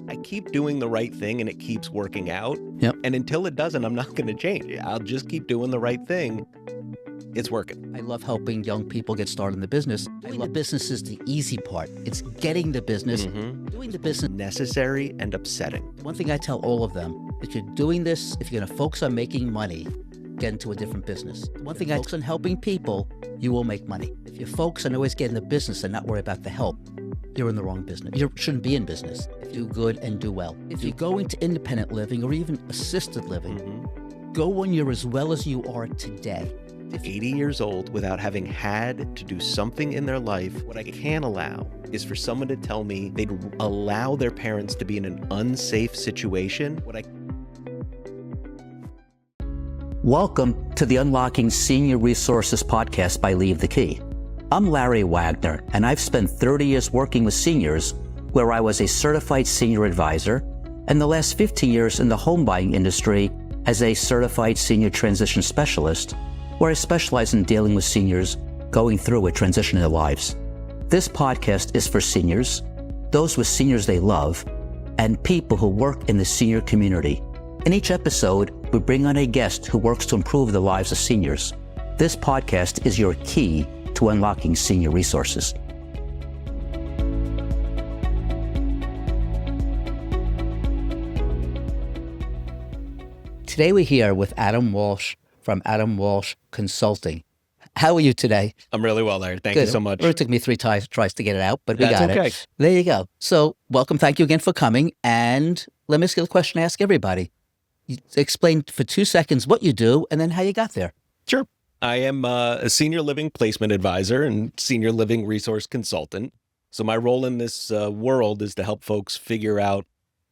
I keep doing the right thing and it keeps working out. Yep. And until it doesn't, I'm not going to change. I'll just keep doing the right thing. It's working. I love helping young people get started in the business. Doing the business is the easy part. It's getting the business, doing the business. Necessary and upsetting. One thing I tell all of them, if you're doing this, if you're going to focus on making money, get into a different business. One thing I focus on helping people, you will make money. If you focus on always getting the business and not worry about the help, you're in the wrong business. You shouldn't be in business. Do good and do well. If you go into independent living or even assisted living, go when you're as well as you are today. 80 years old without having had to do something in their life, what I can't allow is for someone to tell me they'd allow their parents to be in an unsafe situation. Welcome to the Unlocking Senior Resources podcast by Leave the Key. I'm Larry Wagner, and I've spent 30 years working with seniors where I was a certified senior advisor and the last 15 years in the home buying industry as a certified senior transition specialist, where I specialize in dealing with seniors going through a transition in their lives. This podcast is for seniors, those with seniors they love, and people who work in the senior community. In each episode, we bring on a guest who works to improve the lives of seniors. This podcast is your key to unlocking senior resources. Today we're here with Adam Walsh from Adam Walsh Consulting. How are you today? I'm really well, Larry. Thank Good. you so much. It took me 3 tries to get it out, but we That's got okay. it. There you go. So welcome. Thank you again for coming. And let me ask you the question I ask everybody. You explain for 2 seconds what you do and then how you got there. Sure. I am a senior living placement advisor and senior living resource consultant. So my role in this world is to help folks figure out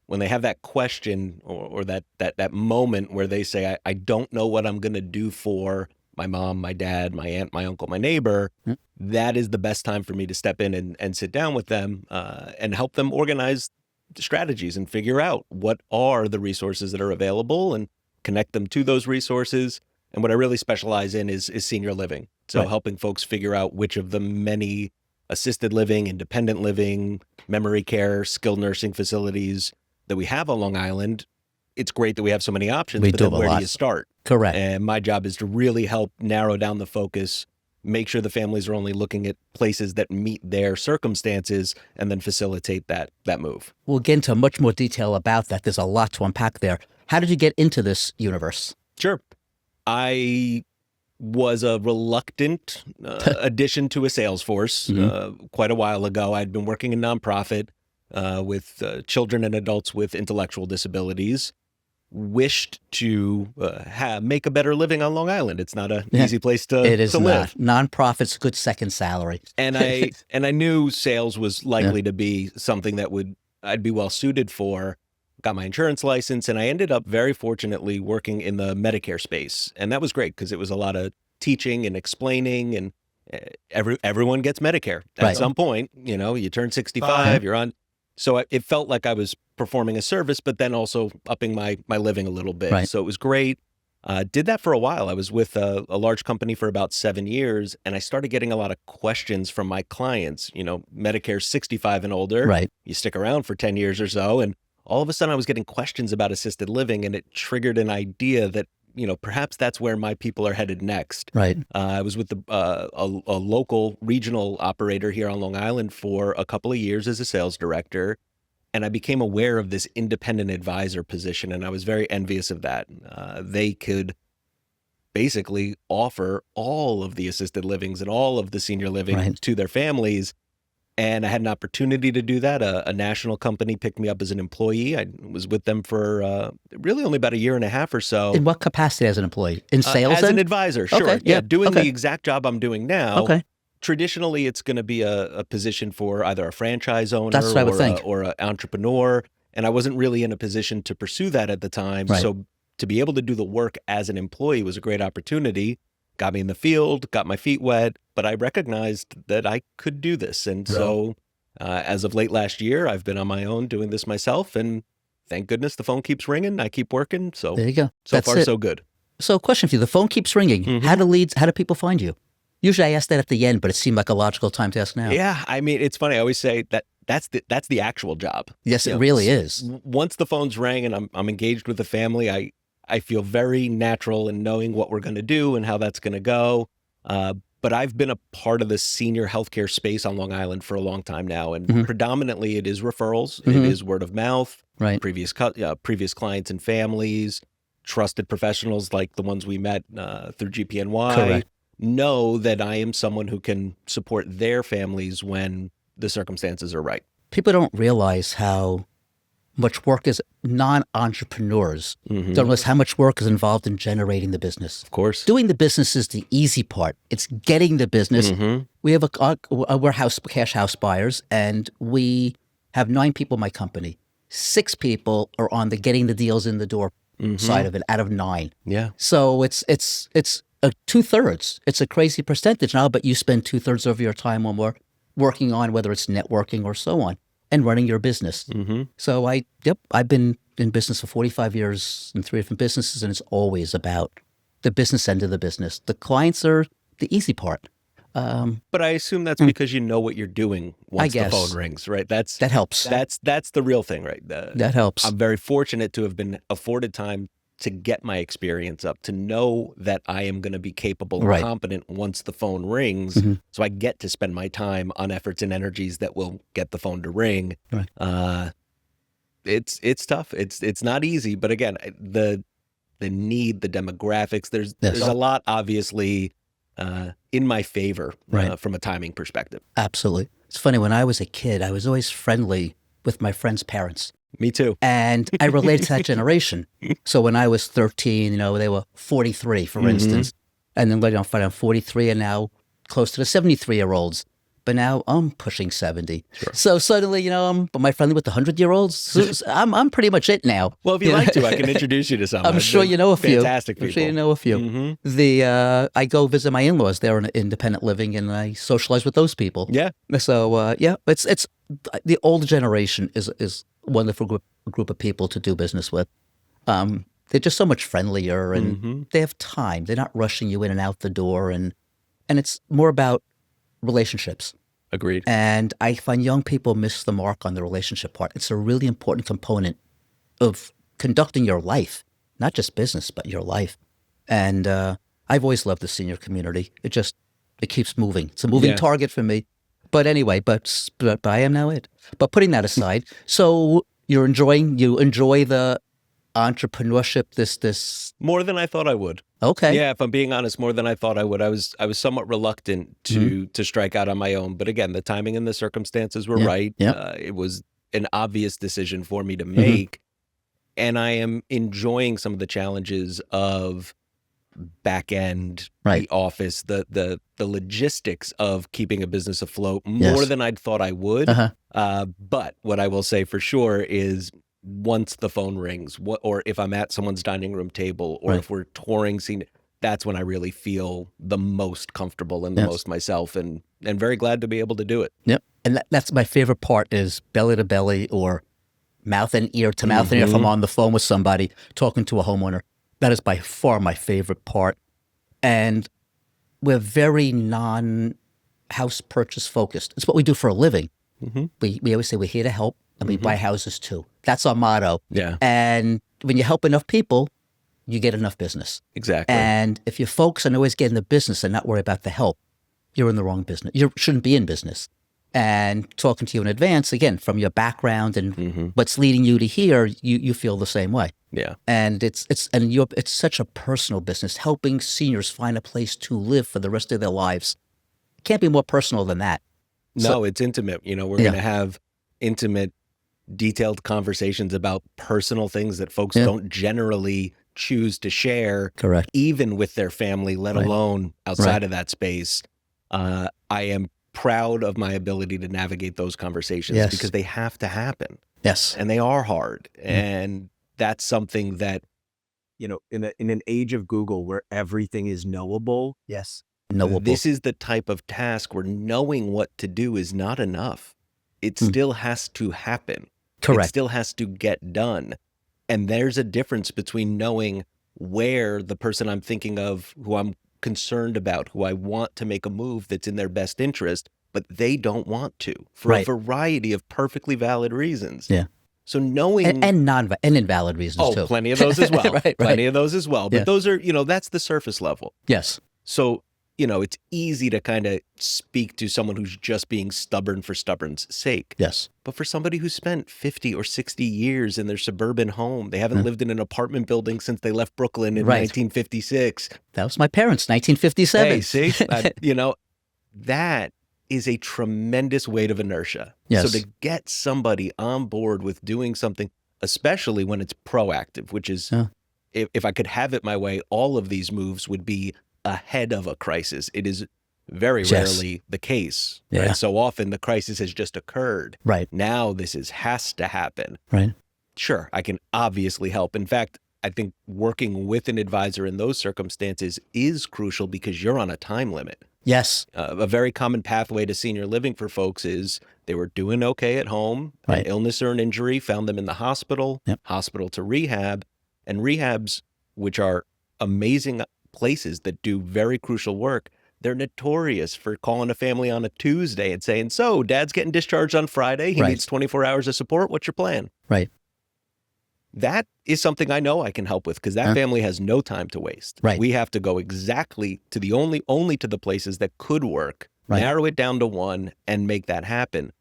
when they have that question or that moment where they say, I don't know what I'm going to do for my mom, my dad, my aunt, my uncle, my neighbor. That is the best time for me to step in and sit down with them and help them organize strategies and figure out what are the resources that are available and connect them to those resources. And what I really specialize in is senior living. So helping folks figure out which of the many assisted living, independent living, memory care, skilled nursing facilities that we have on Long Island. It's great that we have so many options, but then where do you start? Correct. And my job is to really help narrow down the focus, make sure the families are only looking at places that meet their circumstances, and then facilitate that move. We'll get into much more detail about that. There's a lot to unpack there. How did you get into this universe? Sure. I was a reluctant addition to a sales force quite a while ago. I'd been working in nonprofit with children and adults with intellectual disabilities. Wished to make a better living on Long Island. It's not an easy place to live. It is not. Nonprofit's a good second salary. And I knew sales was likely to be something that I'd be well suited for. Got my insurance license, and I ended up very fortunately working in the Medicare space. And that was great because it was a lot of teaching and explaining, and everyone gets Medicare at some point. You know, you turn 65, you're on. So it felt like I was performing a service, but then also upping my living a little bit. Right. So it was great. Did that for a while. I was with a large company for about 7 years, and I started getting a lot of questions from my clients. You know, Medicare's 65 and older. Right. You stick around for 10 years or so, and all of a sudden I was getting questions about assisted living, and it triggered an idea that, you know, perhaps that's where my people are headed next. Right. I was with a local regional operator here on Long Island for a couple of years as a sales director, and I became aware of this independent advisor position, and I was very envious of that. They could basically offer all of the assisted livings and all of the senior living to their families. And I had an opportunity to do that. A national company picked me up as an employee. I was with them for really only about a year and a half or so. In what capacity as an employee? In sales? As an advisor, sure. Okay, yeah, doing the exact job I'm doing now. Okay. Traditionally, it's going to be a position for either a franchise owner That's what I would think. or an entrepreneur. And I wasn't really in a position to pursue that at the time. Right. So to be able to do the work as an employee was a great opportunity. Got me in the field, got my feet wet, but I recognized that I could do this. And so as of late last year, I've been on my own doing this myself. And thank goodness the phone keeps ringing. I keep working. So there you go. So far, so good. So question for you. The phone keeps ringing. How do people find you? Usually I ask that at the end, but it seemed like a logical time to ask now. Yeah, I mean, it's funny. I always say that's the actual job. Yes, it really is. Once the phone's rang and I'm engaged with the family, I feel very natural in knowing what we're going to do and how that's going to go. But I've been a part of the senior healthcare space on Long Island for a long time now, and predominantly it is referrals. It is word of mouth. Right. Previous clients and families, trusted professionals like the ones we met through GPNY. Correct. Know that I am someone who can support their families when the circumstances are right. People don't realize how much work is non-entrepreneurs. Don't realize how much work is involved in generating the business. Of course. Doing the business is the easy part. It's getting the business. We have we're cash house buyers, and we have 9 people in my company. 6 people are on the getting the deals in the door side of it out of 9. Yeah. So it's 2/3. It's a crazy percentage now, but you spend 2/3 of your time or more working on whether it's networking or so on and running your business. So I've been in business for 45 years in 3 different businesses, and it's always about the business end of the business. The clients are the easy part. But I assume that's because you know what you're doing once the phone rings, right? That helps. That's the real thing, right? That helps. I'm very fortunate to have been afforded time to get my experience up, to know that I am going to be capable and competent once the phone rings. So I get to spend my time on efforts and energies that will get the phone to ring. Right. It's tough. It's not easy, but again, the need, the demographics, there's a lot obviously in my favor from a timing perspective. Absolutely. It's funny, when I was a kid, I was always friendly with my friends' parents. Me too. And I related to that generation. So when I was 13, they were 43, for instance. And then later on, I'm 43 and now close to the 73-year-olds. But now I'm pushing 70. Sure. So suddenly, am I friendly with the 100-year-olds? So I'm pretty much it now. Well, if you like to, I can introduce you to some. I'm sure you know a few. Fantastic people. I'm sure you know a few. I go visit my in-laws. They're in independent living, and I socialize with those people. Yeah. So it's the old generation is a wonderful group of people to do business with. They're just so much friendlier, and they have time. They're not rushing you in and out the door, and it's more about relationships. Agreed. And I find young people miss the mark on the relationship part. It's a really important component of conducting your life, not just business, but your life. And I've always loved the senior community. It keeps moving. It's a moving target for me. But anyway, but I am now it. But putting that aside, so you enjoy the entrepreneurship, this more than I thought I would. Okay. Yeah, if I'm being honest, more than I thought I would. I was somewhat reluctant to strike out on my own, but again, the timing and the circumstances were right. It was an obvious decision for me to make, and I am enjoying some of the challenges of back end, the office, the logistics of keeping a business afloat more than I'd thought I would. But what I will say for sure is, once the phone rings, or if I'm at someone's dining room table, or if we're touring scene, that's when I really feel the most comfortable and the most myself, and very glad to be able to do it. Yep. And that's my favorite part, is belly to belly or mouth and ear to mouth and ear if I'm on the phone with somebody talking to a homeowner. That is by far my favorite part. And we're very non-house purchase focused. It's what we do for a living. We always say we're here to help, and we buy houses too. That's our motto. Yeah. And when you help enough people, you get enough business. Exactly. And if you focus on always getting the business and not worry about the help, you're in the wrong business. You shouldn't be in business. And talking to you in advance, again, from your background and what's leading you to here, you feel the same way. Yeah. And it's such a personal business, helping seniors find a place to live for the rest of their lives. It can't be more personal than that. No, it's intimate. We're going to have intimate, detailed conversations about personal things that folks don't generally choose to share. Correct. Even with their family, let alone outside of that space. I am proud of my ability to navigate those conversations because they have to happen. Yes. And they are hard. And that's something that, in an age of Google where everything is knowable. Yes. Knowable. This is the type of task where knowing what to do is not enough. It still has to happen. Correct. It still has to get done. And there's a difference between knowing where the person I'm thinking of, who I'm concerned about, who I want to make a move that's in their best interest, but they don't want to for Right. a variety of perfectly valid reasons. Yeah. So knowing And invalid reasons too. plenty of those as well. Right. Plenty of those as well. But Yeah. those are, that's the surface level. Yes. So, it's easy to kind of speak to someone who's just being stubborn for stubborn's sake. Yes. But for somebody who spent 50 or 60 years in their suburban home, they haven't lived in an apartment building since they left Brooklyn in Right. 1956. That was my parents, 1957. Hey, see, that is a tremendous weight of inertia. Yes. So to get somebody on board with doing something, especially when it's proactive, which is, if I could have it my way, all of these moves would be ahead of a crisis. It is very rarely the case. Yeah. Right? So often the crisis has just occurred. Right. Now this has to happen. Right. Sure, I can obviously help. In fact, I think working with an advisor in those circumstances is crucial because you're on a time limit. Yes. A very common pathway to senior living for folks is they were doing okay at home. Right. An illness or an injury found them in the hospital, Yep. hospital to rehab, and rehabs, which are amazing places that do very crucial work. They're notorious for calling a family on a Tuesday and saying, so Dad's getting discharged on Friday. He Right. needs 24 hours of support. What's your plan? Right. That is something I know I can help with because that family has no time to waste. Right. We have to go exactly to the only to the places that could work, Right. narrow it down to one and make that happen.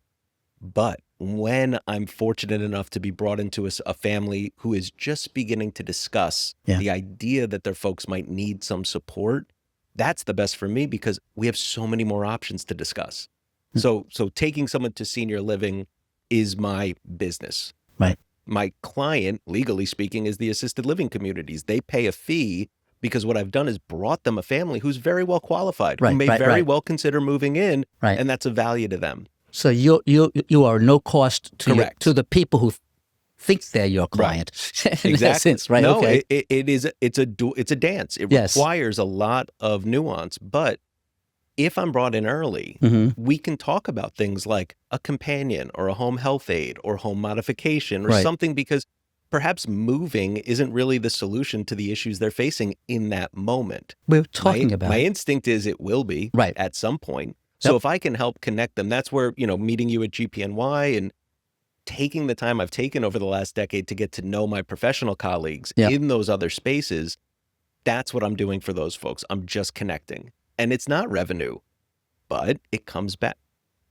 But when I'm fortunate enough to be brought into a family who is just beginning to discuss the idea that their folks might need some support, that's the best for me because we have so many more options to discuss. So taking someone to senior living is my business. Right. My client, legally speaking, is the assisted living communities. They pay a fee because what I've done is brought them a family who's very well qualified, who may very well consider moving in, and that's a value to them. So you are no cost to Correct. to the people who think they're your client. In Exactly. essence, right? No, Okay. it's a dance. It Yes. requires a lot of nuance, but if I'm brought in early, we can talk about things like a companion or a home health aide or home modification or something, because perhaps moving isn't really the solution to the issues they're facing in that moment. We're talking about My instinct is it will be at some point. So if I can help connect them, that's where, meeting you at GPNY and taking the time I've taken over the last decade to get to know my professional colleagues in those other spaces, that's what I'm doing for those folks. I'm just connecting. And it's not revenue, but it comes back.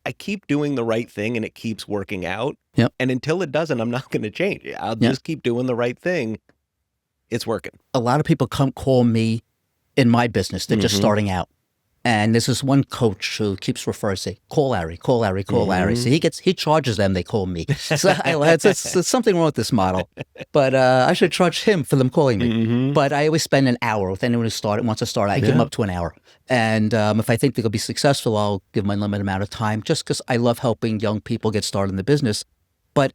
I keep doing the right thing and it keeps working out. Yep. And until it doesn't, I'm not going to change it. I'll just keep doing the right thing. It's working. A lot of people call me in my business. They're just starting out. And there's this one coach who keeps referring, say, call Larry, call Larry, call Larry. So he charges them, they call me. So it's something wrong with this model. But I should charge him for them calling me. But I always spend an hour with anyone who wants to start. I give them up to an hour. And if I think they're going to be successful, I'll give them a limited amount of time just because I love helping young people get started in the business. But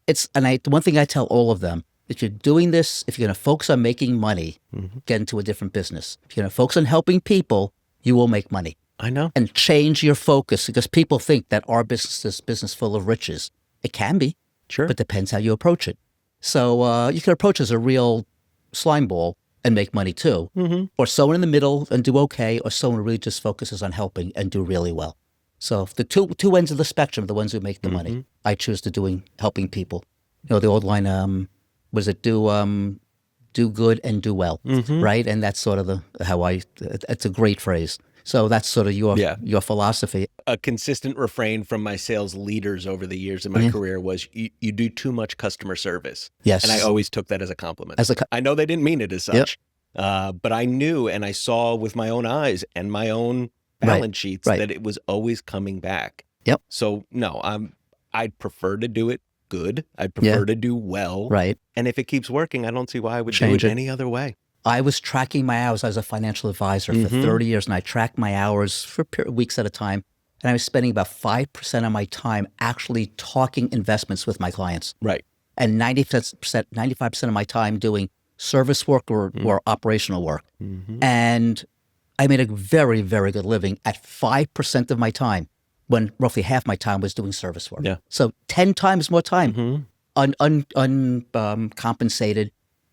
one thing I tell all of them, if you're doing this, if you're going to focus on making money, get into a different business. If you're going to focus on helping people, you will make money. I know. And change your focus, because people think that our business is business full of riches. It can be, Sure. but depends how you approach it. So you can approach it as a real slime ball and make money too, or someone in the middle and do okay, or someone who really just focuses on helping and do really well. So the two ends of the spectrum, the ones who make the money, I choose to helping people. The old line, was it do good and do well, right? And that's sort of it's a great phrase. So that's sort of your philosophy. A consistent refrain from my sales leaders over the years in my career was, you do too much customer service. Yes. And I always took that as a compliment. I know they didn't mean it as such, but I knew and I saw with my own eyes and my own balance sheets that it was always coming back. Yep. So no, I'd prefer to do it good. I'd prefer to do well. Right. And if it keeps working, I don't see why I would Change do it it. any other way. I was tracking my hours. I was a financial advisor for 30 years, and I tracked my hours for weeks at a time. And I was spending about 5% of my time actually talking investments with my clients. Right. And 95% of my time doing service work or operational work. And I made a very, very good living at 5% of my time, when roughly half my time was doing service work. Yeah. So 10 times more time uncompensated,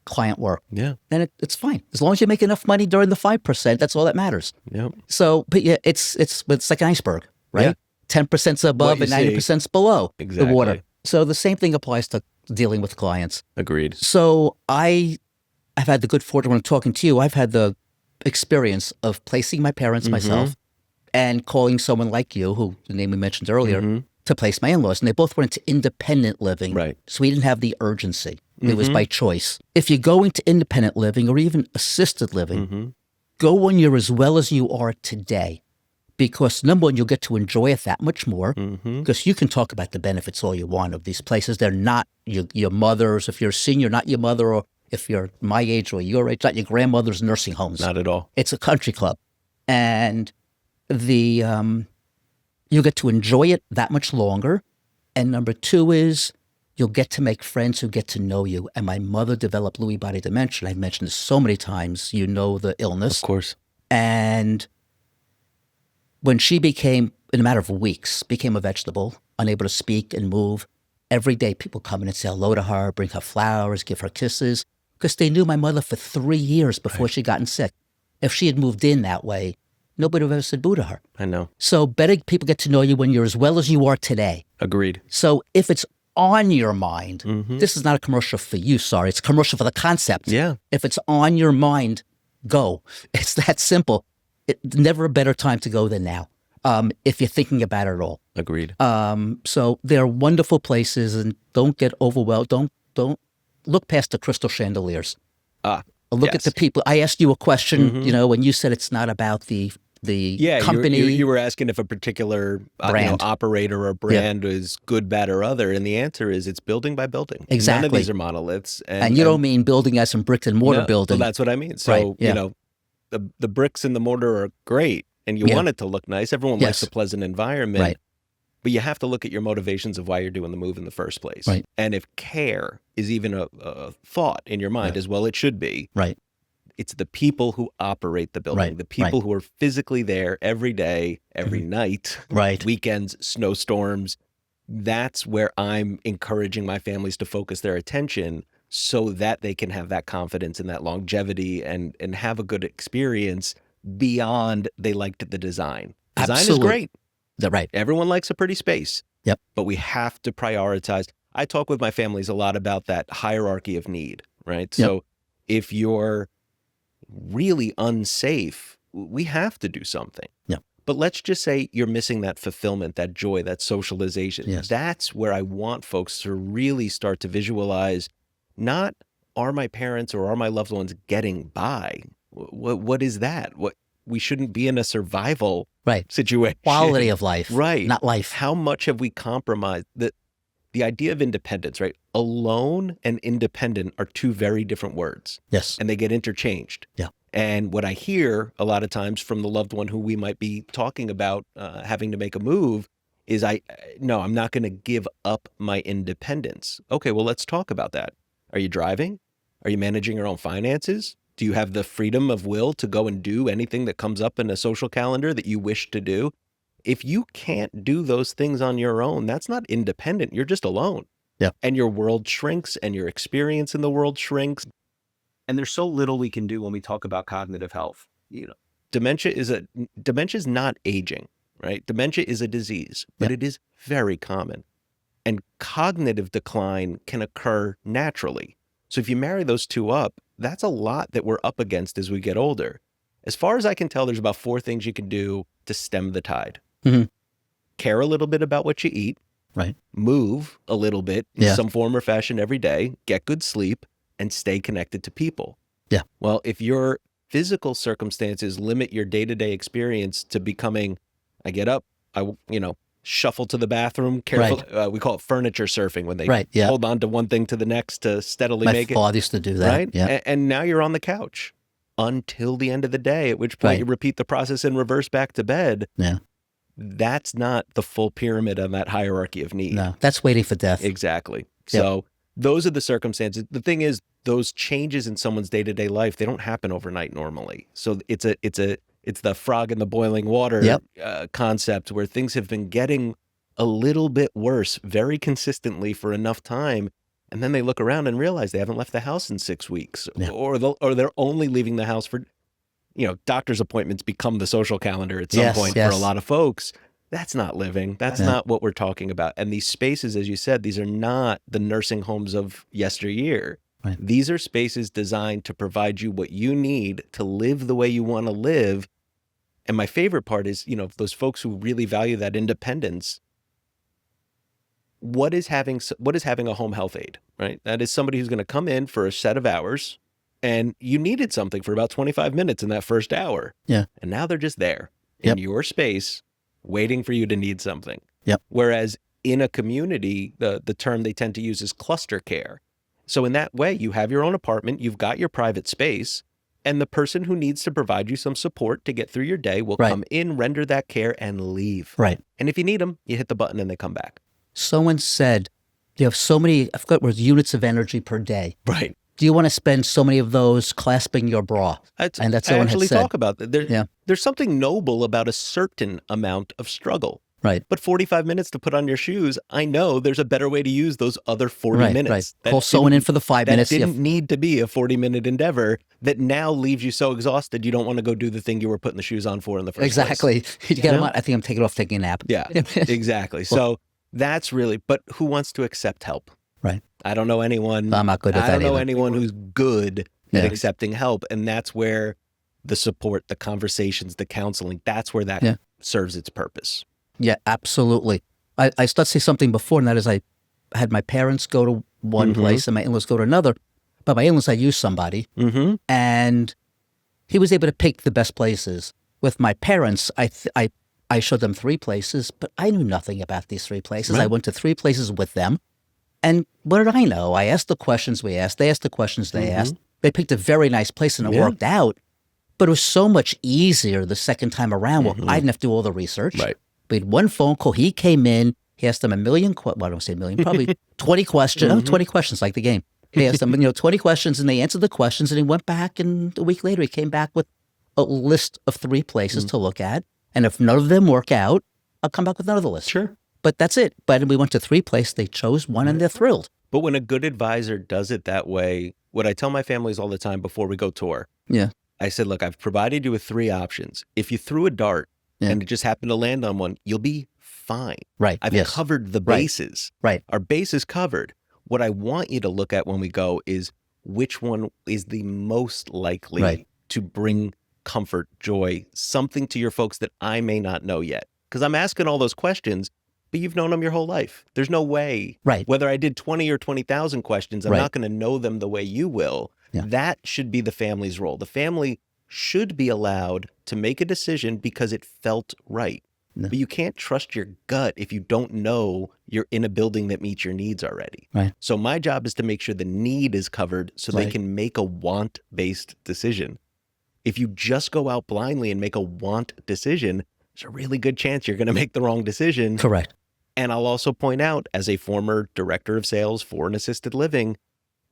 client work. Yeah. Then it's fine. As long as you make enough money during the 5%, that's all that matters. Yep. So, but yeah, it's like an iceberg, right? Yeah. 10%'s above and 90%'s below the water. Exactly. So the same thing applies to dealing with clients. Agreed. So I've had the good fortune when I'm talking to you, I've had the experience of placing my parents myself and calling someone like you, who the name we mentioned earlier, to place my in-laws. And they both went into independent living. Right. So we didn't have the urgency. It was by choice. If you go into independent living or even assisted living, go when you're as well as you are today. Because number one, you'll get to enjoy it that much more. Because you can talk about the benefits all you want of these places. They're not your mother's. If you're a senior, not your mother, or if you're my age or your age, not your grandmother's nursing homes. Not at all. It's a country club. And you'll get to enjoy it that much longer. And number two is you'll get to make friends who get to know you. And my mother developed Lewy body dementia. I've mentioned this so many times. You know the illness. Of course. And when she became, in a matter of weeks, became a vegetable, unable to speak and move, every day people come in and say hello to her, bring her flowers, give her kisses, because they knew my mother for 3 years before she gotten sick. If she had moved in that way, nobody would have ever said boo to her. I know. So better people get to know you when you're as well as you are today. Agreed. So if it's on your mind, this is not a commercial for you, sorry. It's a commercial for the concept. Yeah. If it's on your mind, go. It's that simple. Never a better time to go than now, if you're thinking about it at all. Agreed. So they're wonderful places, and don't get overwhelmed. Don't look past the crystal chandeliers. Look at the people. I asked you a question, when you said it's not about the company. You were asking if a particular brand, operator or brand is good, bad, or other, and the answer is it's building by building. Exactly. None of these are monoliths. And you don't mean building as some brick and mortar building. Well, that's what I mean. So, the bricks and the mortar are great, and you want it to look nice. Everyone likes a pleasant environment. Right. But you have to look at your motivations of why you're doing the move in the first place. Right. And if care is even a thought in your mind, as well it should be, right. It's the people who operate the building, the people who are physically there every day, every night, weekends, snowstorms. That's where I'm encouraging my families to focus their attention so that they can have that confidence and that longevity and have a good experience beyond they liked the design. Design is great. Right. Everyone likes a pretty space. Yep. But we have to prioritize. I talk with my families a lot about that hierarchy of need, right? Yep. So if you're really unsafe, we have to do something. Yep. But let's just say you're missing that fulfillment, that joy, that socialization. Yes. That's where I want folks to really start to visualize, not are my parents or are my loved ones getting by? What is that? We shouldn't be in a survival situation. Quality of life. Right. Not life. How much have we compromised? The idea of independence, right? Alone and independent are two very different words. Yes. And they get interchanged. Yeah. And what I hear a lot of times from the loved one who we might be talking about having to make a move is no, I'm not going to give up my independence. Okay, well, let's talk about that. Are you driving? Are you managing your own finances? Do you have the freedom of will to go and do anything that comes up in a social calendar that you wish to do? If you can't do those things on your own, that's not independent. You're just alone. Yeah. And your world shrinks and your experience in the world shrinks. And there's so little we can do when we talk about cognitive health. Dementia is not aging, right? Dementia is a disease, but it is very common. And cognitive decline can occur naturally. So if you marry those two up, that's a lot that we're up against as we get older. As far as I can tell, there's about 4 things you can do to stem the tide. Care a little bit about what you eat. Right. Move a little bit in some form or fashion every day. Get good sleep and stay connected to people. Yeah. Well, if your physical circumstances limit your day-to-day experience to becoming, I get up, shuffle to the bathroom, careful. Right. We call it furniture surfing when they hold on to one thing to the next to steadily make it. My father used to do that. Right. Yeah. And now you're on the couch until the end of the day, at which point you repeat the process in reverse back to bed. Yeah. That's not the full pyramid on that hierarchy of need. No, that's waiting for death. Exactly. So those are the circumstances. The thing is, those changes in someone's day-to-day life, they don't happen overnight normally. So it's the frog in the boiling water concept where things have been getting a little bit worse very consistently for enough time And then they look around and realize they haven't left the house in 6 weeks, Yeah. or they're only leaving the house for, doctor's appointments become the social calendar at some Yes, point yes. for a lot of folks. That's not living. That's Yeah. not what we're talking about. And these spaces, as you said, these are not the nursing homes of yesteryear. Right. These are spaces designed to provide you what you need to live the way you want to live. And my favorite part is, those folks who really value that independence. What is having a home health aide, right? That is somebody who's going to come in for a set of hours, and you needed something for about 25 minutes in that first hour. Yeah. And now they're just there Yep. in your space waiting for you to need something. Yep. Whereas in a community, the term they tend to use is cluster care. So in that way, you have your own apartment, you've got your private space, and the person who needs to provide you some support to get through your day will Right. come in, render that care, and leave. Right. And if you need them, you hit the button and they come back. Someone said, you have so many, I forgot what units of energy per day. Right. Do you want to spend so many of those clasping your bra? And that's I someone had actually said. talk about that. There's something noble about a certain amount of struggle. Right. But 45 minutes to put on your shoes, I know there's a better way to use those other 40 Right, minutes. right. Call someone in for the 5 minutes. That didn't need to be a 40-minute endeavor that now leaves you so exhausted you don't want to go do the thing you were putting the shoes on for in the first place. Exactly. You get them on. I think I'm taking off taking a nap. Yeah, exactly. So that's really, but who wants to accept help? Right. I don't know anyone. I'm not good at that I don't know either. anyone who's good at Yeah. accepting help. And that's where the support, the conversations, the counseling, that's where that Yeah. serves its purpose. Yeah, absolutely. I started to say something before, and that is I had my parents go to one place and my in-laws go to another. But my in-laws, I used somebody, and he was able to pick the best places. With my parents, I showed them 3 places, but I knew nothing about these 3 places. Right. I went to 3 places with them. And what did I know? I asked the questions we asked. They asked the questions they asked. They picked a very nice place, and it worked out. But it was so much easier the second time around. Well, I didn't have to do all the research. Right. We had one phone call. He came in. He asked them a million, well, I don't say a million, probably 20 questions. Oh, 20 questions, like the game. He asked them, 20 questions, and they answered the questions, and he went back, and a week later, he came back with a list of 3 places to look at. And if none of them work out, I'll come back with another list. Sure. But that's it. But we went to 3 places. They chose one, and they're thrilled. But when a good advisor does it that way, what I tell my families all the time before we go tour, Yeah. I said, look, I've provided you with 3 options. If you threw a dart and it just happened to land on one, you'll be fine. Right. I've Yes. covered the Right. bases. Right. Our base is covered. What I want you to look at when we go is which one is the most likely Right. to bring comfort, joy, something to your folks that I may not know yet. Because I'm asking all those questions, but you've known them your whole life. There's no way. Right. Whether I did 20 or 20,000 questions, I'm Right. not going to know them the way you will. Yeah. That should be the family's role. The family should be allowed to make a decision because it felt right. No. But you can't trust your gut if you don't know you're in a building that meets your needs already. Right. So my job is to make sure the need is covered so they Right. can make a want-based decision. If you just go out blindly and make a want decision, there's a really good chance you're going to make the wrong decision. Correct. And I'll also point out, as a former director of sales for an assisted living,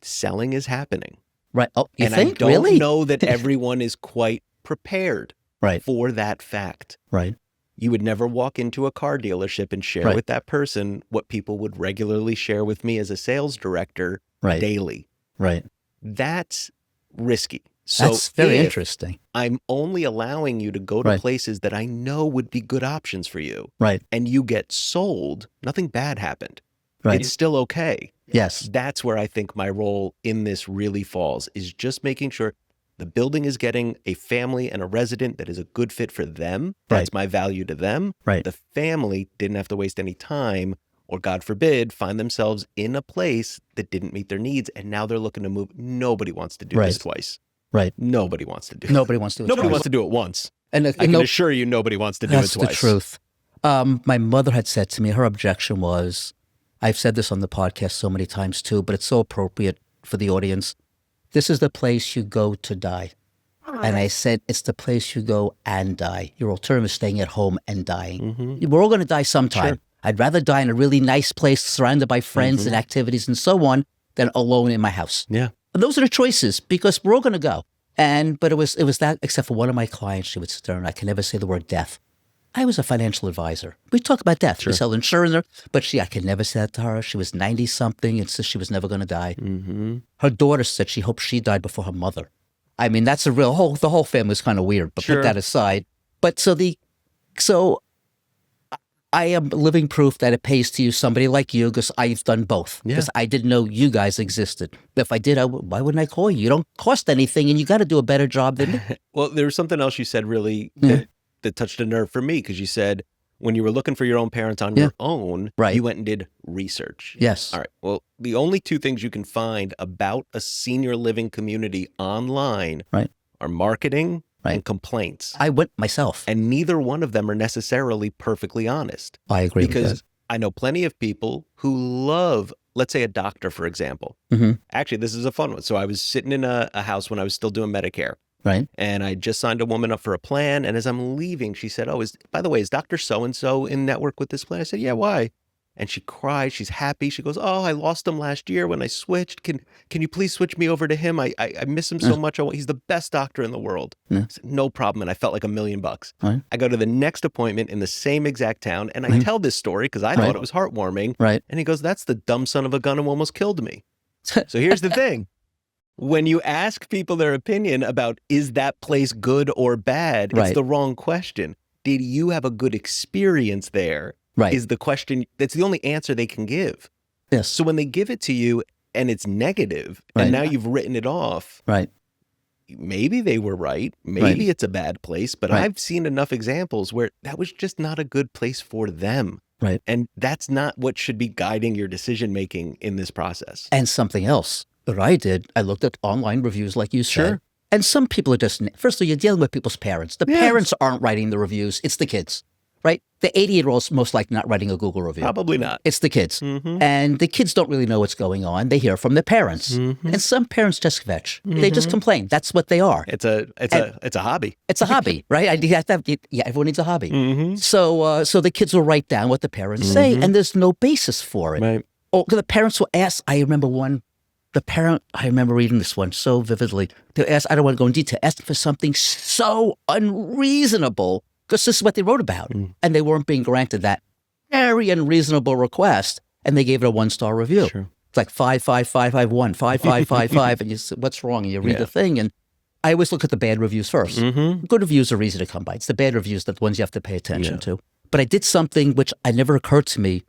selling is happening. Right. Oh, you and think? I don't Really? know that everyone is quite prepared Right. for that fact. Right. You would never walk into a car dealership and share Right. with that person what people would regularly share with me as a sales director Right. daily. Right. That's risky. So That's very if interesting. I'm only allowing you to go to Right. places that I know would be good options for you, Right. and you get sold, nothing bad happened. Right. It's still okay. Yes. That's where I think my role in this really falls, is just making sure the building is getting a family and a resident that is a good fit for them. That's my value to them. Right. The family didn't have to waste any time or, God forbid, find themselves in a place that didn't meet their needs, and now they're looking to move. Nobody wants to do this Right. twice. Right. Nobody wants to do it. Nobody wants to do it. Nobody twice. wants to do it once. And I can assure you nobody wants to do it that's twice. the truth. My mother had said to me, her objection was, I've said this on the podcast so many times too, but it's so appropriate for the audience. This is the place you go to die. And I said, it's the place you go and die. Your alternative is staying at home and dying. We're all going to die sometime. Sure. I'd rather die in a really nice place surrounded by friends and activities and so on than alone in my house. Yeah. And those are the choices because we're all going to go. But it was that, except for one of my clients, she would sit there and I can never say the word death. I was a financial advisor. We talk about death. Sure. We sell insurance, but I could never say that to her. She was 90-something and said she was never going to die. Mm-hmm. Her daughter said she hoped she died before her mother. I mean, that's the whole family's kind of weird, but Sure. put that aside. But so I am living proof that it pays to use somebody like you because I've done both. Yeah. Because I didn't know you guys existed. If I did, why wouldn't I call you? You don't cost anything and you got to do a better job than me. Well, there was something else you said really Yeah. that touched a nerve for me, because you said when you were looking for your own parents on your own, Right. you went and did research. Yes. All right. Well, the only two things you can find about a senior living community online Right. are marketing Right. and complaints. I went myself. And neither one of them are necessarily perfectly honest. I agree with Because that. I know plenty of people who love, let's say a doctor, for example. Mm-hmm. Actually, this is a fun one. So I was sitting in a house when I was still doing Medicare. Right. And I just signed a woman up for a plan. And as I'm leaving, she said, "Oh, by the way, is Dr. So-and-so in network with this plan?" I said, "Yeah, why?" And she cried. She's happy. She goes, "Oh, I lost him last year when I switched. Can you please switch me over to him? I miss him so much. He's the best doctor in the world." Yeah. I said, "No problem." And I felt like $1 million. Right. I go to the next appointment in the same exact town. And I tell this story because I Right. thought it was heartwarming. Right. And he goes, "That's the dumb son of a gun who almost killed me." So here's the thing. When you ask people their opinion about is that place good or bad, Right. it's the wrong question. Did you have a good experience there? Right. Is the question, that's the only answer they can give. Yes. So when they give it to you and it's negative, Right. and now you've written it off, Right. maybe they were right. Maybe Right. it's a bad place, but Right. I've seen enough examples where that was just not a good place for them. Right. And that's not what should be guiding your decision making in this process. And something else that I did, I looked at online reviews like you said. Sure. And some people are just, first of all, you're dealing with people's parents. The Yes. parents aren't writing the reviews. It's the kids, right? The 88-year-old's most likely not writing a Google review. Probably not. It's the kids. Mhm. And the kids don't really know what's going on. They hear from their parents. Mm-hmm. And some parents just fetch. They just complain. That's what they are. It's a hobby. It's a hobby, right? Everyone needs a hobby. Mm-hmm. So the kids will write down what the parents say, and there's no basis for it. Right. Oh, the parents will ask. I remember reading this one so vividly. They asked, I don't want to go in detail, asking for something so unreasonable because this is what they wrote about. And they weren't being granted that very unreasonable request. And they gave it a 1-star review. Sure. It's like 55551, 5555. And you say, what's wrong? And you read Yeah. the thing. And I always look at the bad reviews first. Mm-hmm. Good reviews are easy to come by. It's the bad reviews that the ones you have to pay attention to. But I did something which never occurred to me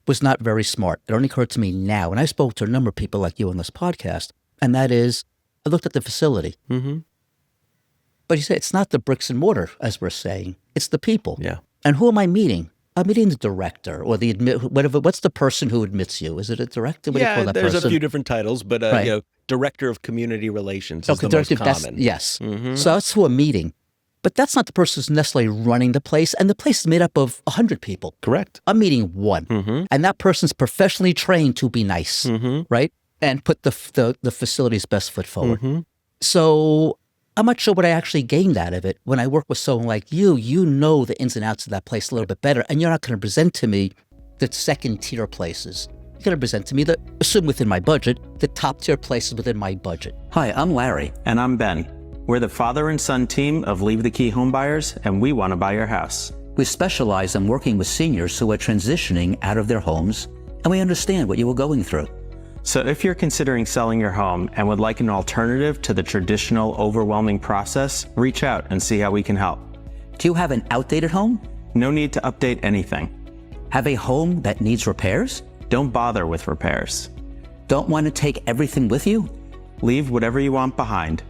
was not very smart. It only occurred to me now. And I spoke to a number of people like you on this podcast. And that is, I looked at the facility. Mm-hmm. But you say it's not the bricks and mortar, as we're saying. It's the people. Yeah. And who am I meeting? I'm meeting the director or whatever. What's the person who admits you? Is it a director? What do you call that there's person? a few different titles, but Right. Director of Community Relations is the director, most common. yes. Mhm. So that's who I'm meeting. But that's not the person who's necessarily running the place. And the place is made up of 100 people. Correct. I'm meeting one. Mm-hmm. And that person's professionally trained to be nice, Mm-hmm. right? And put the facility's best foot forward. Mm-hmm. So I'm not sure what I actually gained out of it. When I work with someone like you know the ins and outs of that place a little bit better. And you're not going to present to me the second tier places. You're going to present to me assume within my budget, the top tier places within my budget. Hi, I'm Larry. And I'm Ben. We're the father and son team of Leave the Key Home Buyers, and we want to buy your house. We specialize in working with seniors who are transitioning out of their homes, and we understand what you are going through. So if you're considering selling your home and would like an alternative to the traditional overwhelming process, reach out and see how we can help. Do you have an outdated home? No need to update anything. Have a home that needs repairs? Don't bother with repairs. Don't want to take everything with you? Leave whatever you want behind.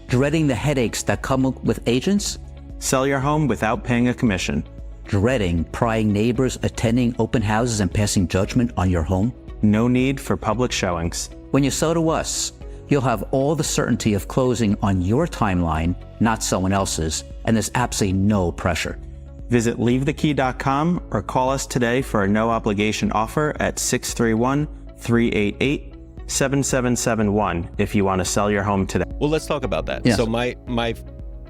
Dreading the headaches that come with agents? Sell your home without paying a commission. Dreading prying neighbors attending open houses and passing judgment on your home? No need for public showings. When you sell to us, you'll have all the certainty of closing on your timeline, not someone else's, and there's absolutely no pressure. Visit leavethekey.com or call us today for a no-obligation offer at 631-388-7771 if you want to sell your home today. Well, let's talk about that. Yes. So my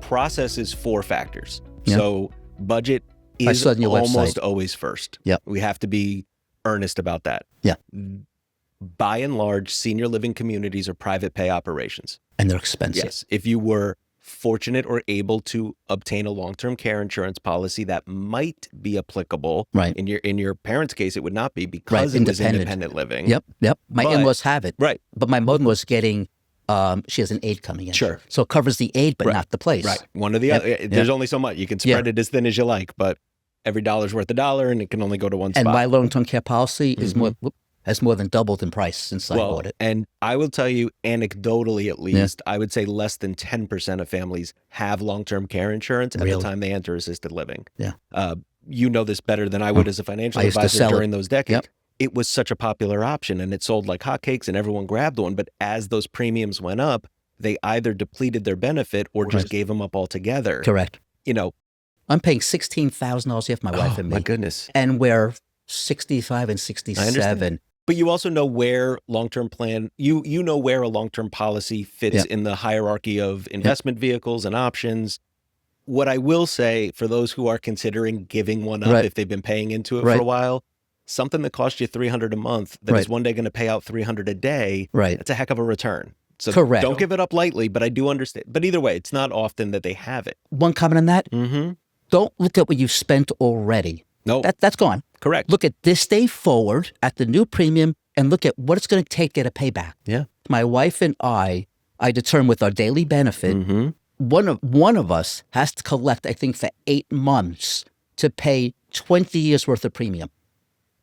process is 4 factors. Yeah. So budget I is saw it on your almost website. always first. Yep. We have to be earnest about that. Yeah. By and large, senior living communities are private pay operations. And they're expensive. Yes. If you were fortunate or able to obtain a long-term care insurance policy that might be applicable. Right. In your parents' case, it would not be because it was independent living. Yep. My in-laws have it. Right. But my mother-in-law's getting, she has an aid coming in. Sure. So it covers the aid, but not the place. Right. One or the other. There's only so much. You can spread it as thin as you like, but every dollar's worth a dollar, and it can only go to one spot. And my long-term care policy is has more than doubled in price since I bought it. And I will tell you, anecdotally at least, I would say less than 10% of families have long-term care insurance at the time they enter assisted living. Yeah. You know this better than I would as a financial advisor during those decades. Yep. It was such a popular option, and it sold like hotcakes, and everyone grabbed one. But as those premiums went up, they either depleted their benefit or just gave them up altogether. Correct. You know, I'm paying $16,000 a year for my wife and me. My goodness. And we're 65 and 67. But you also know where long-term plan, you know where a long-term policy fits in the hierarchy of investment vehicles and options. What I will say for those who are considering giving one up if they've been paying into it for a while, something that costs you $300 a month that is one day going to pay out $300 a day, that's a heck of a return. So don't give it up lightly, but I do understand. But either way, it's not often that they have it. One comment on that. Don't look at what you've spent already. No. That's gone. Correct. Look at this day forward at the new premium and look at what it's going to take to get a payback. Yeah. My wife and I determine with our daily benefit, one of us has to collect, I think, for 8 months to pay 20 years worth of premium.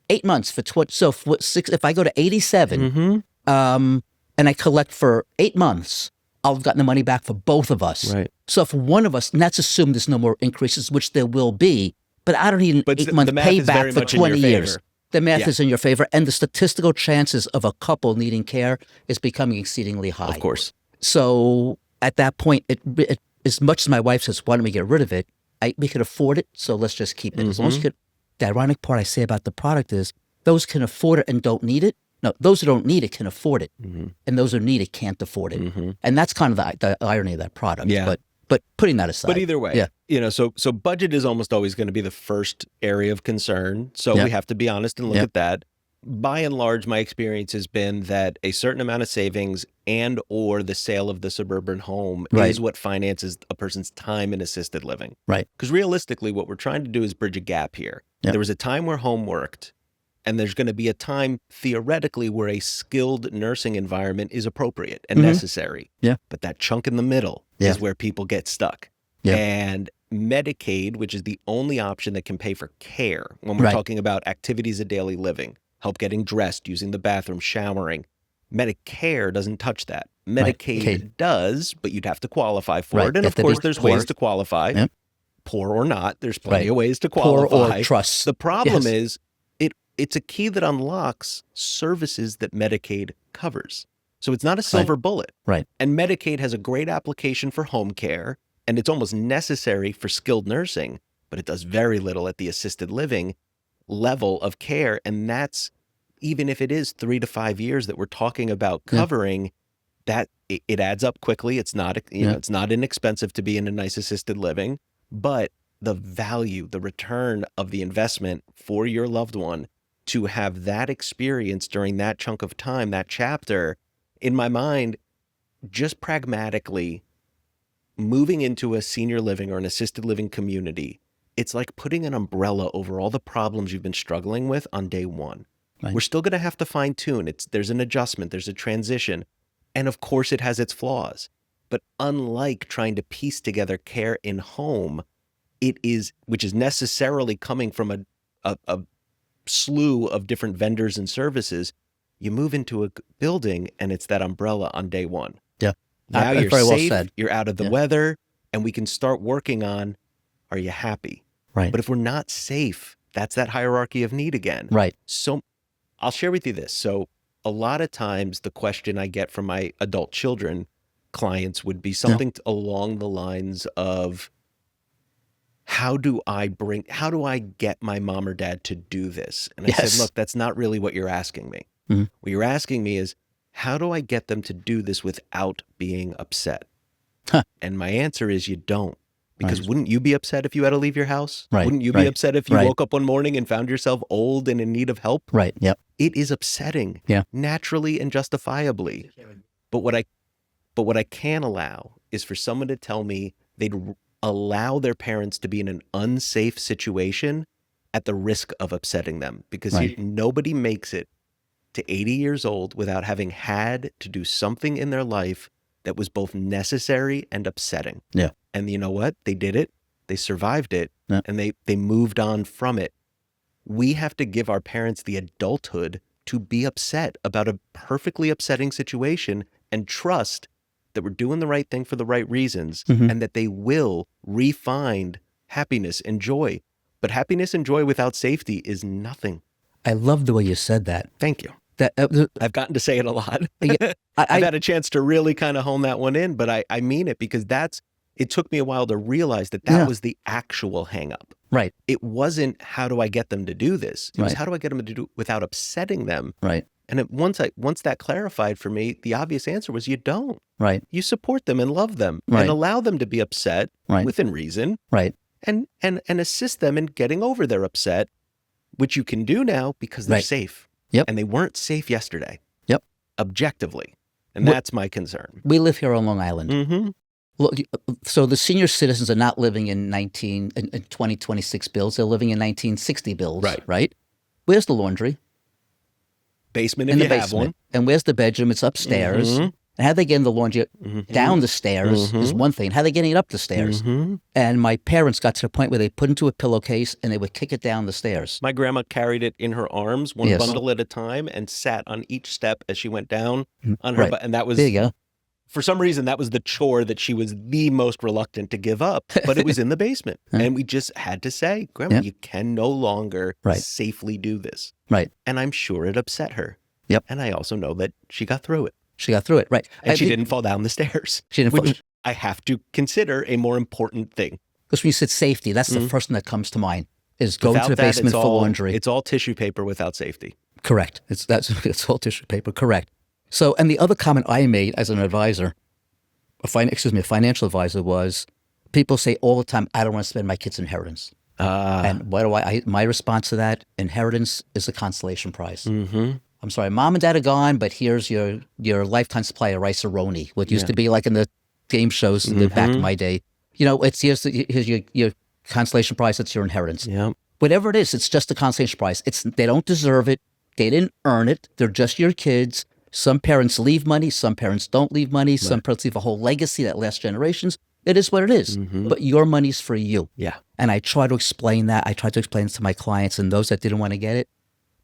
8 months for so if I go to 87, and I collect for 8 months, I'll have gotten the money back for both of us. Right. So for one of us, and that's assumed there's no more increases, which there will be, but I don't need an 8-month payback for 20 years. The math is in your favor, and the statistical chances of a couple needing care is becoming exceeding high. Of course. So at that point, it as much as my wife says, why don't we get rid of it? We can afford it, so let's just keep it. As long as you could. The ironic part I say about the product is those can afford it and don't need it. No, those who don't need it can afford it, and those who need it can't afford it. And that's kind of the irony of that product. Yeah. But putting that aside. But either way, you know, so budget is almost always going to be the first area of concern. So we have to be honest and look at that. By and large, my experience has been that a certain amount of savings and or the sale of the suburban home is what finances a person's time in assisted living. Right. Because realistically, what we're trying to do is bridge a gap here. There was a time where home worked, and there's going to be a time, theoretically, where a skilled nursing environment is appropriate and necessary. Yeah. But that chunk in the middle is where people get stuck. Yeah. And Medicaid, which is the only option that can pay for care when we're talking about activities of daily living, help getting dressed, using the bathroom, showering. Medicare doesn't touch that. Medicaid does, but you'd have to qualify for it. And of course, there's ways to qualify. Yep. Poor or not, there's plenty of ways to qualify. Poor or trust. The problem is it's a key that unlocks services that Medicaid covers. So it's not a silver bullet. Right. And Medicaid has a great application for home care, and it's almost necessary for skilled nursing, but it does very little at the assisted living level of care. And that's, even if it is 3 to 5 years that we're talking about covering, that it adds up quickly. It's not, it's not inexpensive to be in a nice assisted living, but the value, the return of the investment for your loved one to have that experience during that chunk of time, that chapter, in my mind, just pragmatically moving into a senior living or an assisted living community, it's like putting an umbrella over all the problems you've been struggling with on day one. Right. We're still going to have to fine tune. There's an adjustment, there's a transition. And of course it has its flaws, but unlike trying to piece together care in home, which is necessarily coming from a slew of different vendors and services, you move into a building and it's that umbrella on day one. Yeah. Now you're very safe, well said. You're out of the weather, and we can start working on, are you happy? Right. But if we're not safe, that's that hierarchy of need again. Right. So I'll share with you this. So a lot of times the question I get from my adult children clients would be something along the lines of, how do I get my mom or dad to do this? And I said, look, that's not really what you're asking me. What you're asking me is, how do I get them to do this without being upset? And my answer is, you don't. Because wouldn't you be upset if you had to leave your house? Right. Wouldn't you be upset if you woke up one morning and found yourself old and in need of help? Right. Yep. It is upsetting, naturally and justifiably. But what I can allow is for someone to tell me they'd allow their parents to be in an unsafe situation at the risk of upsetting them, because Right. nobody makes it to 80 years old without having had to do something in their life that was both necessary and upsetting. Yeah. And you know what? They did it. They survived it. Yeah. And they moved on from it. We have to give our parents the adulthood to be upset about a perfectly upsetting situation and trust that we're doing the right thing for the right reasons, Mhm. and that they will re-find happiness and joy. But happiness and joy without safety is nothing. I love the way you said that. Thank you. That I've gotten to say it a lot. Yeah, I've had a chance to really kind of hone that one in, but I mean it, because it took me a while to realize that Yeah. was the actual hang up. right, It wasn't how do I get them to do this? It was Right. how do I get them to do it without upsetting them? right, And once that clarified for me, the obvious answer was you don't. right, You support them and love them Right. and allow them to be upset Right. within reason, right. and assist them in getting over their upset, which you can do now because they're Right. safe. Yep. And they weren't safe yesterday. Yep. Objectively. And What- that's my concern. We live here on Long Island. Mm-hmm. Look, so the senior citizens are not living in 2026 bills. They're living in 1960 bills. Right. Right. Where's the laundry? Basement if In the you have basement. one. And where's the bedroom? It's upstairs. Mhm. And how they getting the laundry Mhm. down the stairs is Mhm. one thing. How they getting it up the stairs? Mhm. And my parents got to the point where they put into a pillowcase and they would kick it down the stairs. My grandma carried it in her arms, one Yes. bundle at a time, and sat on each step as she went down on her Right. butt. And that was, There you go. for some reason, that was the chore that she was the most reluctant to give up. But it was in the basement. And we just had to say, Grandma, Yeah. you can no longer Right. safely do this. Right. And I'm sure it upset her. Yep. And I also know that she got through it. She got through it. Right. And she think- didn't fall down the stairs. She didn't fall- Which I have to consider a more important thing. Because when you said safety, that's the first thing that comes to mind is going to Without the that, basement it's for all- laundry. It's all tissue paper without safety. Correct. It's all tissue paper. Correct. So, and the other comment I made as an advisor, a financial advisor, was people say all the time, I don't want to spend my kid's inheritance. And what do my response to that? Inheritance is a consolation prize. Mm-hmm. I'm sorry, mom and dad are gone, but here's your lifetime supply of rice-a-roni, what used to be like in the game shows in the back in my day. You know, here's your consolation prize. It's your inheritance. Yeah. Whatever it is, it's just a consolation prize. They don't deserve it. They didn't earn it. They're just your kids. Some parents leave money. Some parents don't leave money. Some parents leave a whole legacy that lasts generations. It is what it is. But your money's for you. Yeah. And I try to explain that. I try to explain it to my clients, and those that didn't want to get it,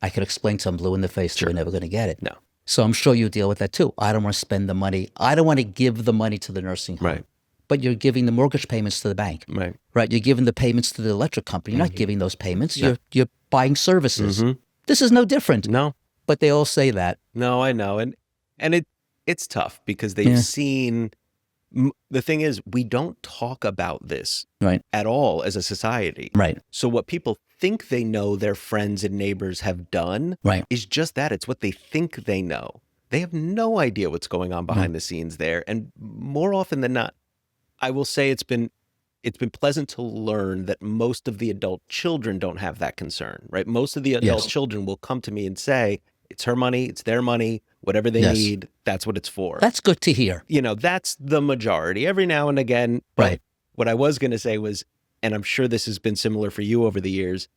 I could explain to them blue in the face that we're never going to get it. No. So I'm sure you deal with that too. I don't want to spend the money. I don't want to give the money to the nursing home. Right. But you're giving the mortgage payments to the bank. Right. Right. You're giving the payments to the electric company. You're not giving those payments. You're buying services. This is no different. No. But they all say that. No, I know. And it's tough because they've seen the thing is, we don't talk about this Right. at all as a society. Right. So what people think they know their friends and neighbors have done Right. is just that. It's what they think they know. They have no idea what's going on behind the scenes there. And more often than not, I will say it's been pleasant to learn that most of the adult children don't have that concern, right? Most of the adult children will come to me and say, it's her money, it's their money, whatever they need, that's what it's for. That's good to hear. You know, that's the majority. Every now and again, Right. What I was going to say was, and I'm sure this has been similar for you over the years,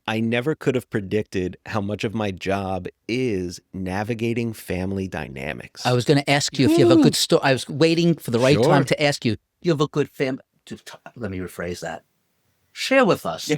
I never could have predicted how much of my job is navigating family dynamics. I was going to ask you if you have a good story. I was waiting for the right Sure. time to ask you. You have a good family. Let me rephrase that. Share with us. Yeah.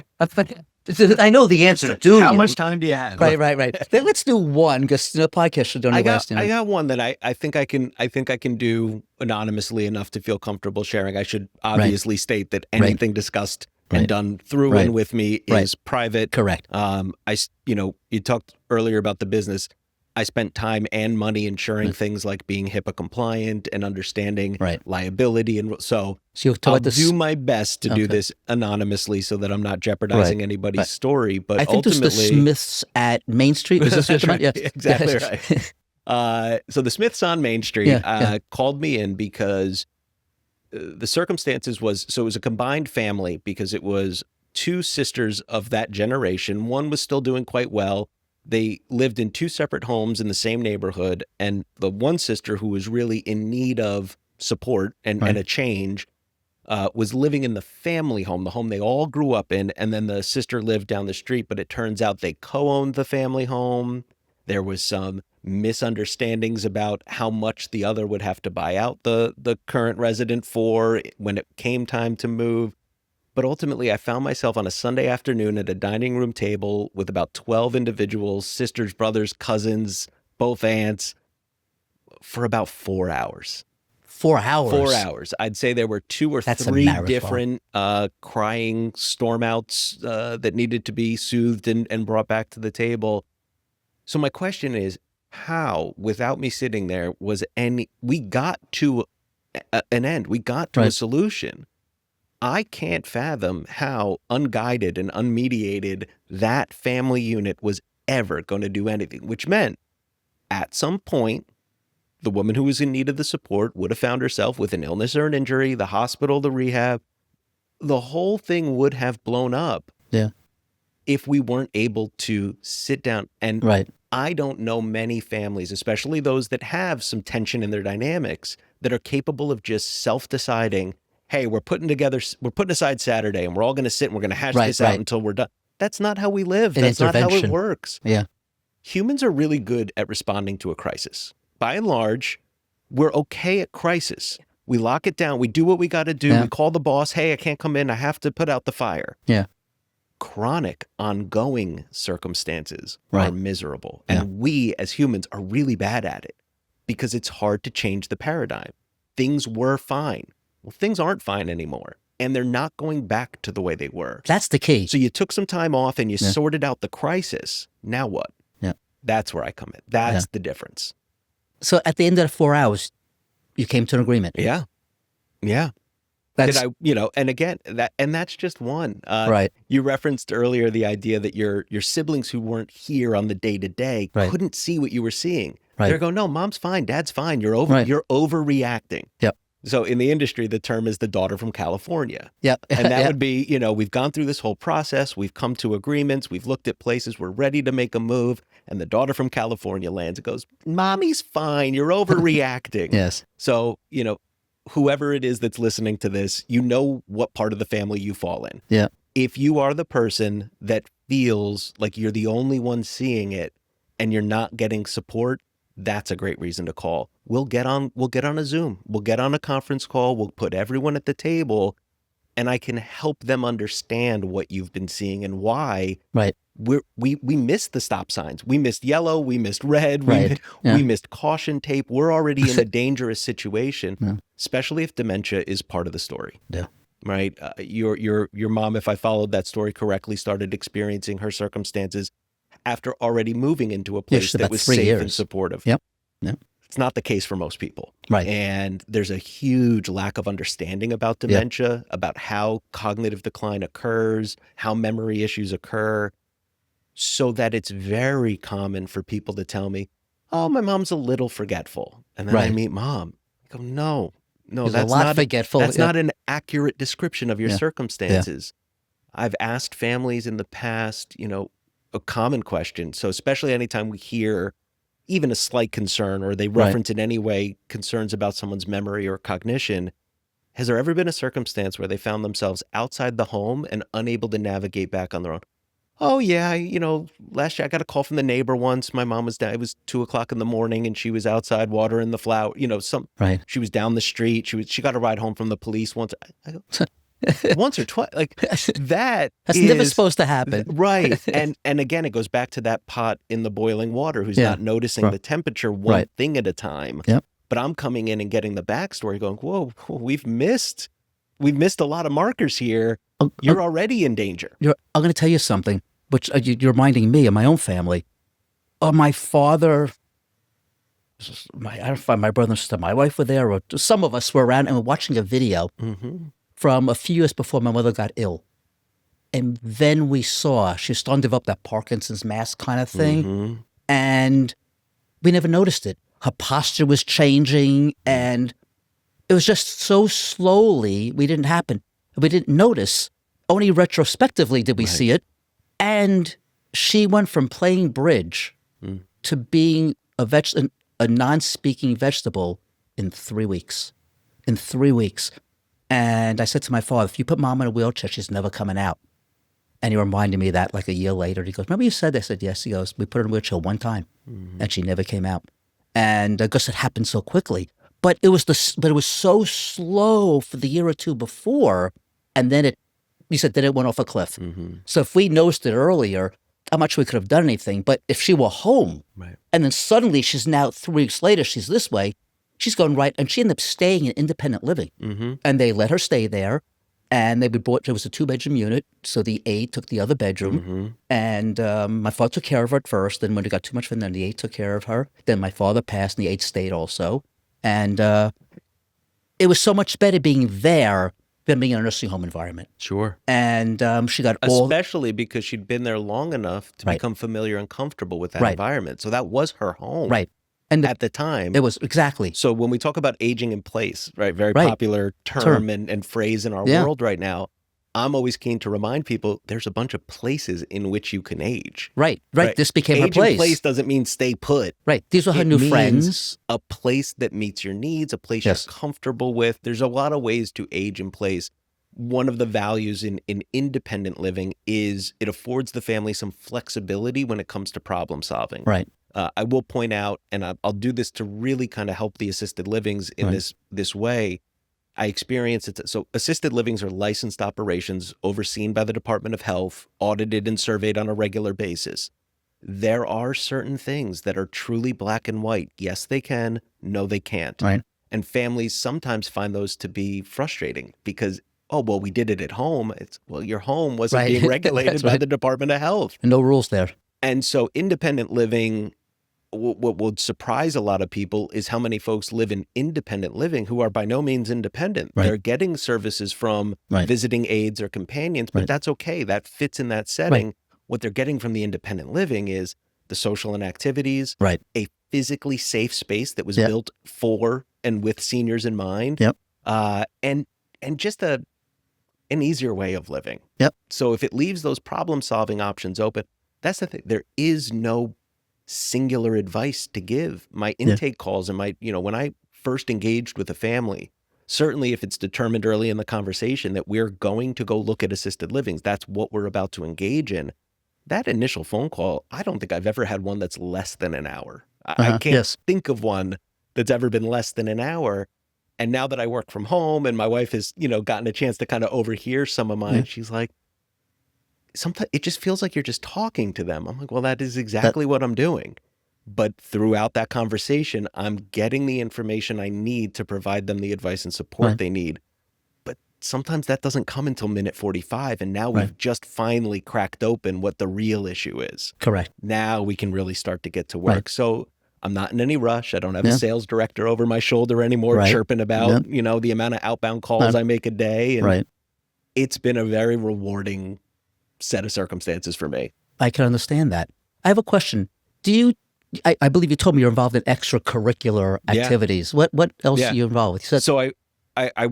I know the answer. Do How you? much time do you have? Right. Then let's do one because the podcast should only last. I got one that I think I can do anonymously enough to feel comfortable sharing. I should obviously state that anything discussed and done through and with me is private. Correct. You talked earlier about the business. I spent time and money ensuring things like being HIPAA compliant and understanding liability, and so So you'll talk I'll about this. do my best to do this anonymously so that I'm not jeopardizing anybody's story. But I think this ultimately, is the Smiths at Main Street. Was this That's your right. Yeah. Exactly right. So the Smiths on Main Street called me in because the circumstances was, so it was a combined family because it was two sisters of that generation. One was still doing quite well. They lived in two separate homes in the same neighborhood. And the one sister who was really in need of support and a change, was living in the family home, the home they all grew up in, and then the sister lived down the street, but it turns out they co-owned the family home. There was some misunderstandings about how much the other would have to buy out the current resident for when it came time to move. But ultimately, I found myself on a Sunday afternoon at a dining room table with about 12 individuals, sisters, brothers, cousins, both aunts, for about 4 hours. 4 hours? 4 hours. I'd say there were 2 or 3 different crying storm outs that needed to be soothed and brought back to the table. So my question is, how, without me sitting there, we got to an end. We got to a solution. I can't fathom how unguided and unmediated that family unit was ever going to do anything, which meant at some point, the woman who was in need of the support would have found herself with an illness or an injury, the hospital, the rehab. The whole thing would have blown up if we weren't able to sit down. And I don't know many families, especially those that have some tension in their dynamics, that are capable of just self-deciding, hey, we're putting aside Saturday and we're all going to sit and we're going to hash this out until we're done. That's not how we live. That's not how it works. Yeah. Humans are really good at responding to a crisis. By and large, we're okay at crisis. We lock it down. We do what we got to do. We call the boss. Hey, I can't come in. I have to put out the fire. Yeah. Chronic, ongoing circumstances are miserable. And we as humans are really bad at it because it's hard to change the paradigm. Things were fine. Well, things aren't fine anymore. And they're not going back to the way they were. That's the key. So you took some time off and you sorted out the crisis. Now what? Yeah. That's where I come in. That's the difference. So at the end of the 4 hours, you came to an agreement. Yeah. Yeah. And again, that's just one. You referenced earlier the idea that your siblings who weren't here on the day-to-day couldn't see what you were seeing. They're going, no, mom's fine, dad's fine. You're overreacting. Yep. So in the industry, the term is the daughter from California. Yep. And that would be, we've gone through this whole process. We've come to agreements. We've looked at places. We're ready to make a move. And the daughter from California lands and goes, mommy's fine. You're overreacting. Yes. So, whoever it is that's listening to this, what part of the family you fall in. Yeah. If you are the person that feels like you're the only one seeing it and you're not getting support, that's a great reason to call. We'll get on a Zoom. We'll get on a conference call. We'll put everyone at the table and I can help them understand what you've been seeing and why we missed the stop signs. We missed yellow. We missed red. We missed caution tape. We're already in a dangerous situation, especially if dementia is part of the story. Yeah. Right. Your mom, if I followed that story correctly, started experiencing her circumstances after already moving into a place that was safe and supportive. Yep. Yep. It's not the case for most people. Right. And there's a huge lack of understanding about dementia, about how cognitive decline occurs, how memory issues occur, so that it's very common for people to tell me, oh, my mom's a little forgetful. And then I meet mom. I go, no, that's not forgetful. That's not an accurate description of your circumstances. I've asked families in the past, a common question. So especially anytime we hear even a slight concern or they reference in any way concerns about someone's memory or cognition, has there ever been a circumstance where they found themselves outside the home and unable to navigate back on their own? Oh yeah, last year I got a call from the neighbor once. My mom was down. It was 2:00 in the morning and she was outside watering the flower. She was down the street. She got a ride home from the police once. I go, once or twice, like that's never supposed to happen. Right. And again, it goes back to that pot in the boiling water who's not noticing the temperature one thing at a time. Yep. But I'm coming in and getting the backstory going, whoa, we've missed a lot of markers here. You're already in danger. I'm going to tell you something, which you're reminding me of my own family. My father, I don't find my brother and sister, my wife were there, or some of us were around and were watching a video from a few years before my mother got ill. And then we saw she was starting to develop that Parkinson's mask kind of thing. And we never noticed it. Her posture was changing and it was just so slowly we didn't notice. Only retrospectively did we see it. And she went from playing bridge to being a non-speaking vegetable in 3 weeks. in 3 weeks. And I said to my father, if you put mom in a wheelchair, she's never coming out. And he reminded me of that like a year later. He goes, remember you said that? I said, yes. He goes, we put her in a wheelchair one time and she never came out. And I guess it happened so quickly. But it was so slow for the year or two before. And then then it went off a cliff. So if we noticed it earlier, I'm not sure we could have done anything. But if she were home and then suddenly she's now 3 weeks later, she's this way, she's going right. And she ended up staying in independent living. And they let her stay there. And there was a 2-bedroom unit. So the aide took the other bedroom. And my father took care of her at first. Then when it got too much for them, the aide took care of her. Then my father passed and the aide stayed also. And it was so much better being there than being in a nursing home environment. Sure. And she got especially because she'd been there long enough to become familiar and comfortable with that environment. So that was her home. Right. And at the time. It was, exactly. So when we talk about aging in place, right, very popular term and phrase in our world right now, I'm always keen to remind people there's a bunch of places in which you can age. Right. This became her place. place. Age in place doesn't mean stay put. Right. These were her new friends. A place that meets your needs, a place you're comfortable with. There's a lot of ways to age in place. One of the values in independent living is it affords the family some flexibility when it comes to problem solving. Right. I will point out, and I'll do this to really kind of help the assisted livings in this way. I experience it. So assisted livings are licensed operations overseen by the Department of Health, audited and surveyed on a regular basis. There are certain things that are truly black and white. Yes, they can. No, they can't. Right. And families sometimes find those to be frustrating because, oh, well, we did it at home. Your home wasn't being regulated by the Department of Health. And no rules there. And so independent living, what would surprise a lot of people is how many folks live in independent living who are by no means independent. They're getting services from visiting aides or companions, but that's okay. That fits in that setting. What they're getting from the independent living is the social and activities, a physically safe space that was built for and with seniors in mind, and just an easier way of living. So if it leaves those problem-solving options open, that's the thing. There is no singular advice to give. My intake calls and when I first engaged with a family, certainly if it's determined early in the conversation that we're going to go look at assisted livings, that's what we're about to engage in. That initial phone call, I don't think I've ever had one that's less than an hour. I can't think of one that's ever been less than an hour. And now that I work from home and my wife has, gotten a chance to kind of overhear some of mine, she's like, sometimes it just feels like you're just talking to them. I'm like, well, that is exactly what I'm doing. But throughout that conversation, I'm getting the information I need to provide them the advice and support they need. But sometimes that doesn't come until minute 45. And now we've just finally cracked open what the real issue is. Correct. Now we can really start to get to work. So I'm not in any rush. I don't have a sales director over my shoulder anymore chirping about, the amount of outbound calls I make a day. And it's been a very rewarding set of circumstances for me. I can understand that. I have a question. I believe you told me you're involved in extracurricular activities. What else are you involved with? So I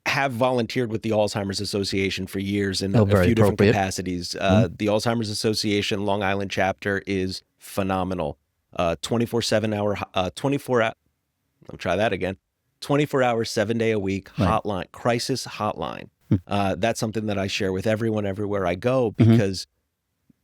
have volunteered with the Alzheimer's Association for years in a few different capacities. The Alzheimer's Association Long Island chapter is phenomenal. 24/7 hour, 24 hours, 7 day a week hotline, crisis hotline. That's something that I share with everyone everywhere I go, because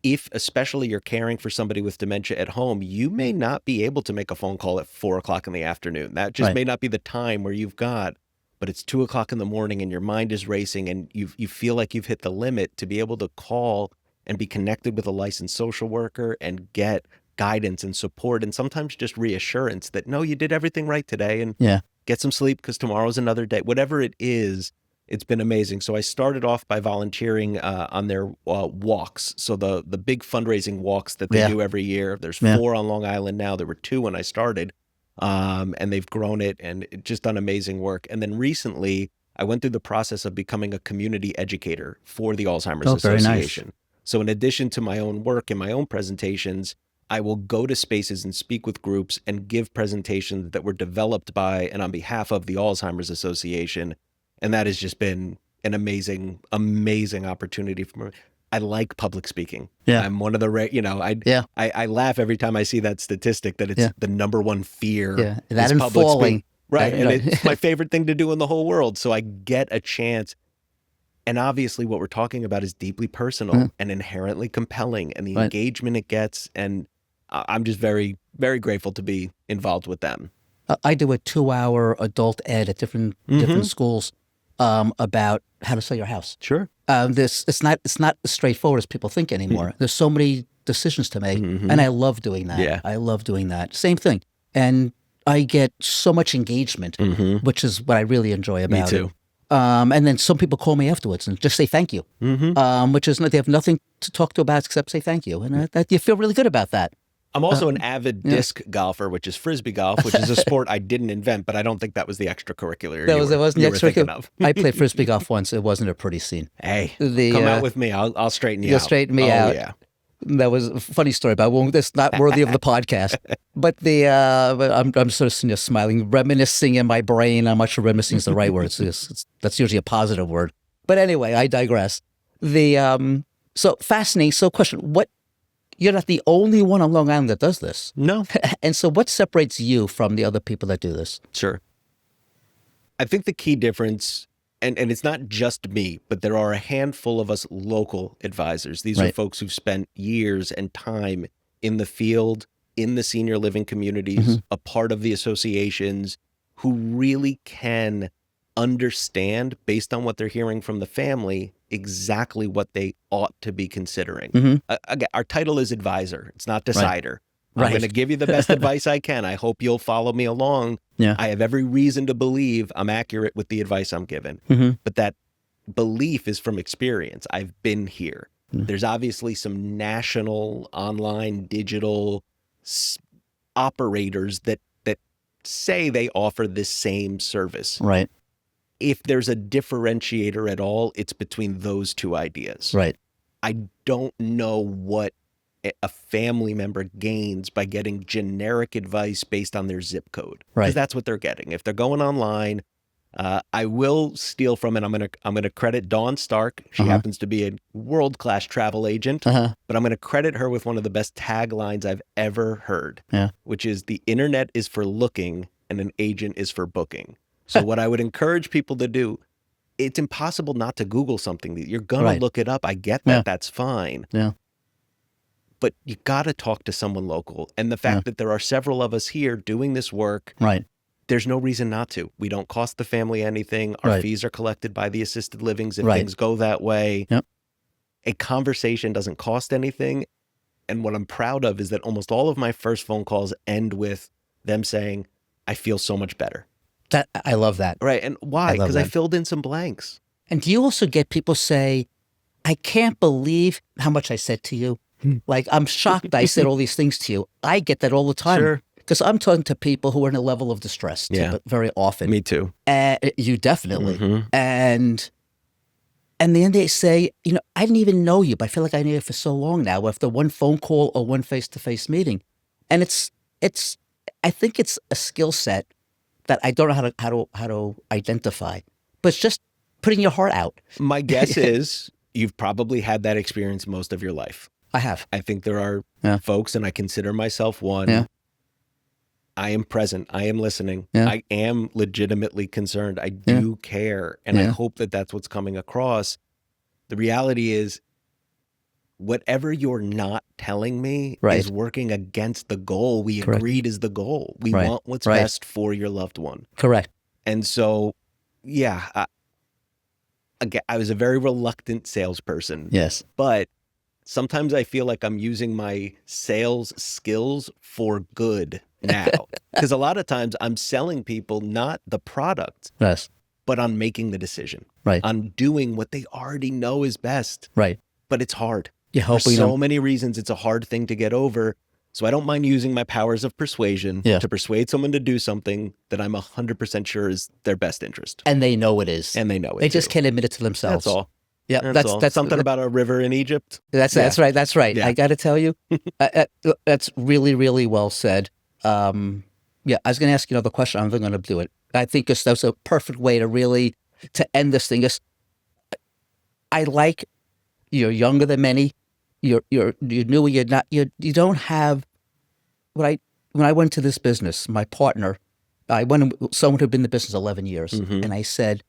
if especially you're caring for somebody with dementia at home, you may not be able to make a phone call at 4 o'clock in the afternoon. That just may not be the time where you've got, but it's 2 o'clock in the morning and your mind is racing and you feel like you've hit the limit to be able to call and be connected with a licensed social worker and get guidance and support and sometimes just reassurance that, no, you did everything right today and get some sleep because tomorrow's another day. Whatever it is, it's been amazing. So I started off by volunteering on their walks. So the big fundraising walks that they do every year. There's 4 on Long Island now. There were 2 when I started, and they've grown it and just done amazing work. And then recently, I went through the process of becoming a community educator for the Alzheimer's Association. Nice. So in addition to my own work and my own presentations, I will go to spaces and speak with groups and give presentations that were developed by and on behalf of the Alzheimer's Association. And that has just been an amazing, amazing opportunity for me. I like public speaking. I'm one of the, I laugh every time I see that statistic that it's the number one fear. That is and public falling. Right. You And know. it's my favorite thing to do in the whole world. So I get a chance. And obviously what we're talking about is deeply personal and inherently compelling, and the Right. engagement it gets. And I'm just very, very grateful to be involved with them. I do a 2-hour adult ed at different schools about how to sell your house. Sure. It's not as straightforward as people think anymore. There's so many decisions to make, and I love doing that. Yeah. I love doing that. Same thing, and I get so much engagement, which is what I really enjoy about too. it. And then some people call me afterwards and just say thank you, which is they have nothing to talk to about except say thank you, and that you feel really good about that. I'm also an avid disc golfer, which is frisbee golf, which is a sport I didn't invent, but I don't think that was the extracurricular. It wasn't the you were thinking extracurricular. of. I played frisbee golf once. It wasn't a pretty scene. Hey, The, come out with me. I'll straighten you you'll out. straighten me oh, out. Yeah. That was a funny story, but that's not worthy of the podcast. But but I'm sort of smiling, reminiscing in my brain. I'm not sure reminiscing is the right word. That's usually a positive word. But anyway, I digress. So fascinating. So question, you're not the only one on Long Island that does this. No. And so what separates you from the other people that do this? Sure. I think the key difference, and it's not just me, but there are a handful of us local advisors. These are Right. folks who've spent years and time in the field, in the senior living communities, a part of the associations, who really can understand, based on what they're hearing from the family, exactly what they ought to be considering. Again, our title is advisor. It's not decider. I'm Right. going to give you the best advice I can. I hope you'll follow me along. Yeah. I have every reason to believe I'm accurate with the advice I'm given. But that belief is from experience. I've been here. There's obviously some national, online, digital operators that say they offer this same service. Right. If there's a differentiator at all, it's between those two ideas. Right. I don't know what a family member gains by getting generic advice based on their zip code. Right. Because that's what they're getting. If they're going online, I will steal from it. I'm gonna credit Dawn Stark. She happens to be a world-class travel agent, but I'm gonna credit her with one of the best taglines I've ever heard, which is the internet is for looking and an agent is for booking. So what I would encourage people to do, it's impossible not to Google something. You're gonna Right. look it up. I get that. That's fine. Yeah. But you got to talk to someone local. And the fact that there are several of us here doing this work, Right. there's no reason not to. We don't cost the family anything. Our Right. fees are collected by the assisted livings if Right. things go that way. Yep. A conversation doesn't cost anything. And what I'm proud of is that almost all of my first phone calls end with them saying, I feel so much better. I love that. Right. And why? love Because I that. filled in some blanks. And do you also get people say, I can't believe how much I said to you? Like, I'm shocked I said all these things to you. I get that all the time. Sure. Because I'm talking to people who are in a level of distress very often. Me too. You definitely. And then they say, I didn't even know you, but I feel like I knew you for so long now, after one phone call or one face-to-face meeting. And I think it's a skill set that I don't know how to identify, but it's just putting your heart out. My guess is you've probably had that experience most of your life. I have. I think there are folks, and I consider myself one. Yeah. I am present. I am listening. Yeah. I am legitimately concerned. I do care. And I hope that that's what's coming across. The reality is, whatever you're not telling me is working against the goal we agreed is the goal. We want what's best for your loved one. Correct. And so, again, I was a very reluctant salesperson. Yes. But sometimes I feel like I'm using my sales skills for good now. Because a lot of times I'm selling people not the product, Yes. but on making the decision. Right. On doing what they already know is best. Right. But it's hard. You're For helping so them. many reasons, it's a hard thing to get over. So I don't mind using my powers of persuasion to persuade someone to do something that I'm 100% sure is their best interest. And they know it is. And they know it They just too. can't admit it to themselves. That's all. Yeah, That's something about a river in Egypt. That's right. That's right. Yeah. I got to tell you, that's really, really well said. I was going to ask you another question. I'm not going to do it. I think that's a perfect way to end this thing. I like you're younger than many. You're new. You don't have when I went to this business. My partner I went to someone who'd been in the business 11 years, and I said,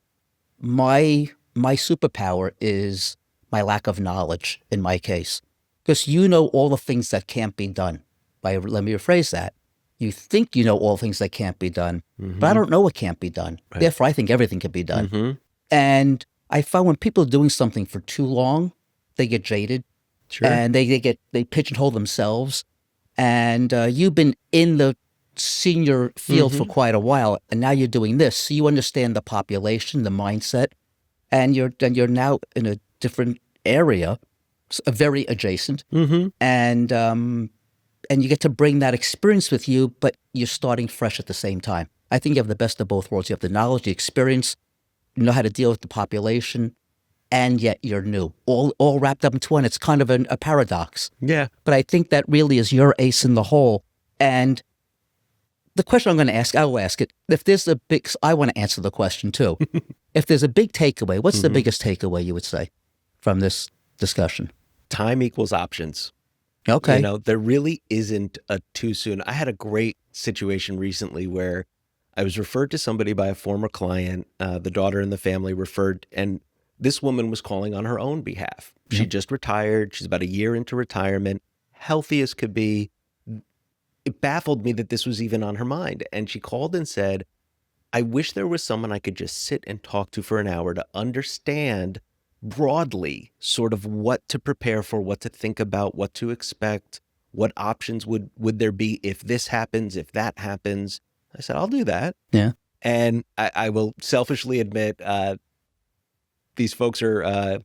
my superpower is my lack of knowledge in my case, because you know all the things that can't be done. Let me rephrase that. You think you know all things that can't be done, but I don't know what can't be done. Right. Therefore, I think everything can be done. And I found when people are doing something for too long, they get jaded, and they pigeonhole themselves. And you've been in the senior field for quite a while, and now you're doing this, so you understand the population, the mindset, and you're now in a different area, very adjacent, and you get to bring that experience with you, but you're starting fresh at the same time. I think you have the best of both worlds. You have the knowledge, the experience, you know how to deal with the population, and yet you're new, all wrapped up into one. It's kind of a paradox. Yeah. But I think that really is your ace in the hole. And the question I'm going to ask, I will ask it. If there's I want to answer the question too. If there's a big takeaway, what's the biggest takeaway you would say from this discussion? Time equals options. Okay. You know, there really isn't a too soon. I had a great situation recently where I was referred to somebody by a former client, the daughter in the family referred, and this woman was calling on her own behalf. She just retired. She's about a year into retirement, healthy as could be. It baffled me that this was even on her mind. And she called and said, I wish there was someone I could just sit and talk to for an hour to understand broadly sort of what to prepare for, what to think about, what to expect, what options would there be if this happens, if that happens. I said, I'll do that. Yeah. And I will selfishly admit, these folks are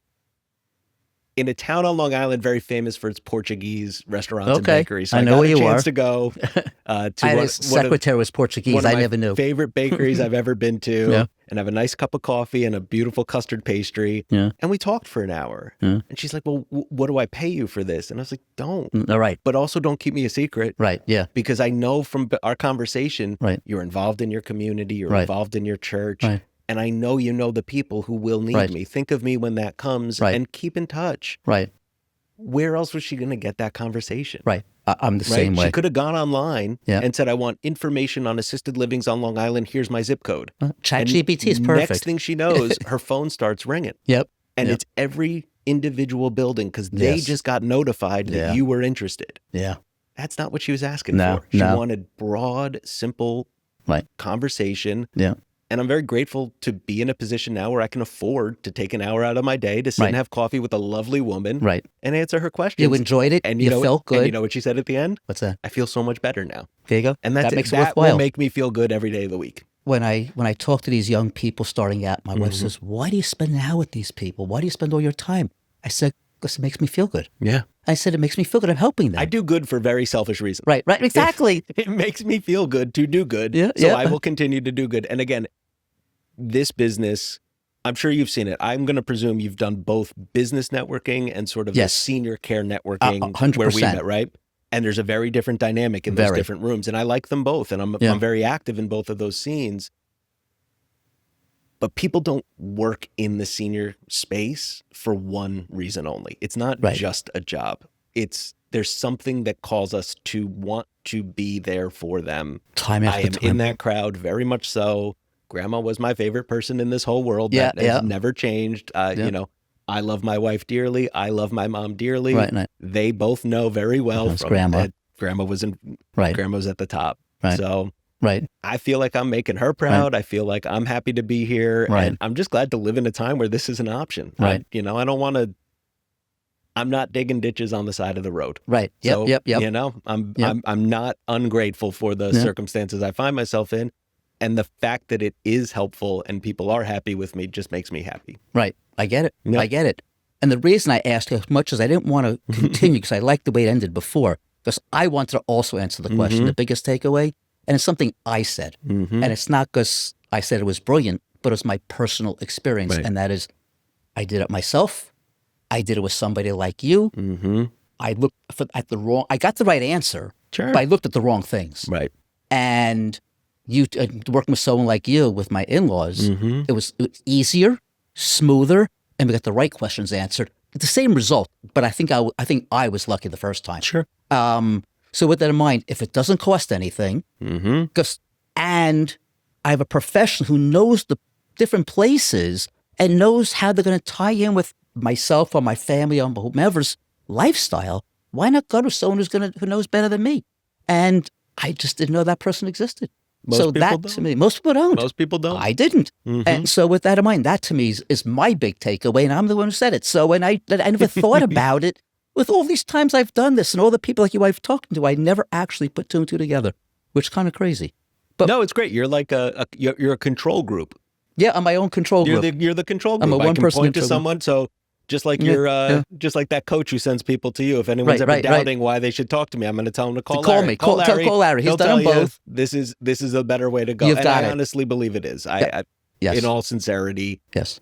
in a town on Long Island, very famous for its Portuguese restaurants and bakeries. So I know got where a you chance are. to go to His secretary was Portuguese. I never knew. Favorite bakeries I've ever been to, Yeah. and have a nice cup of coffee and a beautiful custard pastry. Yeah. And we talked for an hour. Yeah. And she's like, well, what do I pay you for this? And I was like, don't. All right. But also don't keep me a secret. Right. Yeah. Because I know from our conversation, Right. you're involved in your community, you're Right. involved in your church. Right. And I know you know the people who will need Right. me. Think of me when that comes, Right. and keep in touch. Right. Where else was she going to get that conversation? Right. I'm the same way. She could have gone online and said, I want information on assisted livings on Long Island. Here's my zip code. ChatGPT is perfect. Next thing she knows, her phone starts ringing. Yep. And it's every individual building because they just got notified that you were interested. Yeah. That's not what she was asking No, for. She no. wanted broad, simple conversation. Yeah. And I'm very grateful to be in a position now where I can afford to take an hour out of my day to sit and have coffee with a lovely woman Right. and answer her questions. You enjoyed it. And you know felt good. And you know what she said at the end? What's that? I feel so much better now. There you go. And that makes it that worthwhile. will make me feel good every day of the week. When I talk to these young people starting out, my wife says, why do you spend an hour with these people? Why do you spend all your time? I said, because it makes me feel good. Yeah. I said, it makes me feel good. I'm helping them. I do good for very selfish reasons. Right. Exactly. It makes me feel good to do good. Yeah, so yeah. I will continue to do good. And again, this business, I'm sure you've seen it. I'm going to presume you've done both business networking and sort of the senior care networking 100%. where we met, right? And there's a very different dynamic in those different rooms. And I like them both. And I'm very active in both of those scenes. But people don't work in the senior space for one reason only. It's not just a job. There's something that calls us to want to be there for them. Time after time. I am in that crowd, very much so. Grandma was my favorite person in this whole world. Yeah, that has never changed. You know, I love my wife dearly. I love my mom dearly. Right. They both know very well. That's grandma. Grandma was Right. Grandma's at the top. Right. So right. I feel like I'm making her proud. I feel like I'm happy to be here. Right. And I'm just glad to live in a time where this is an option. Right. I don't want to. I'm not digging ditches on the side of the road. Right. Yep. So, Yep. You know, I'm not ungrateful for the circumstances I find myself in. And the fact that it is helpful and people are happy with me just makes me happy. Right. I get it. Yep. I get it. And the reason I asked as much as I didn't want to continue because I liked the way it ended before, because I wanted to also answer the question, the biggest takeaway. And it's something I said. And it's not because I said it was brilliant, but it's my personal experience. Right. And that is, I did it myself. I did it with somebody like you. I looked at I got the right answer, but I looked at the wrong things. Right. And you working with someone like you with my in-laws, it was easier, smoother, and we got the right questions answered. The same result, but I think I was lucky the first time. Sure. So with that in mind, if it doesn't cost anything, because and I have a professional who knows the different places and knows how they're going to tie in with myself or my family or whomever's lifestyle, why not go to someone who knows better than me? And I just didn't know that person existed. Most so people that don't. to me, most people don't. Most people don't. I didn't. Mhm. And so with that in mind, that to me is my big takeaway, and I'm the one who said it. So when I never thought about it, with all these times I've done this and all the people like you I've talked to, I never actually put two and two together, which is kind of crazy. But No, it's great. You're like you're a control group. yeah, I'm my own control group. You're the control group. I'm a I can one-person point to control group. someone. So just like just like that coach who sends people to you. If anyone's Right, ever right, doubting why they should talk to me, I'm going to tell them to call call Larry. me. Call Larry. He's He'll done tell them you both. This is a better way to go. You've And got I it. honestly believe it is. Yes. In all sincerity, Yes.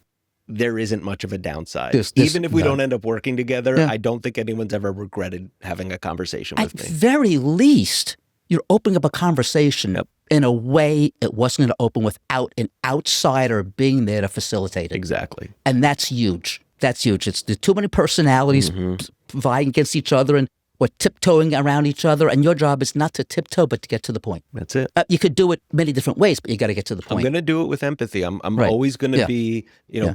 there isn't much of a downside. This- Even if we no. don't end up working together, Yeah. I don't think anyone's ever regretted having a conversation At with me. very least, you're opening up a conversation Yep. in a way it wasn't going to open without an outsider being there to facilitate it. Exactly. And that's huge. That's huge. It's the too many personalities vying against each other and tiptoeing around each other. And your job is not to tiptoe, but to get to the point. That's it. You could do it many different ways, but you got to get to the I'm point. going to do it with empathy. I'm Right. always going to Yeah. be, Yeah.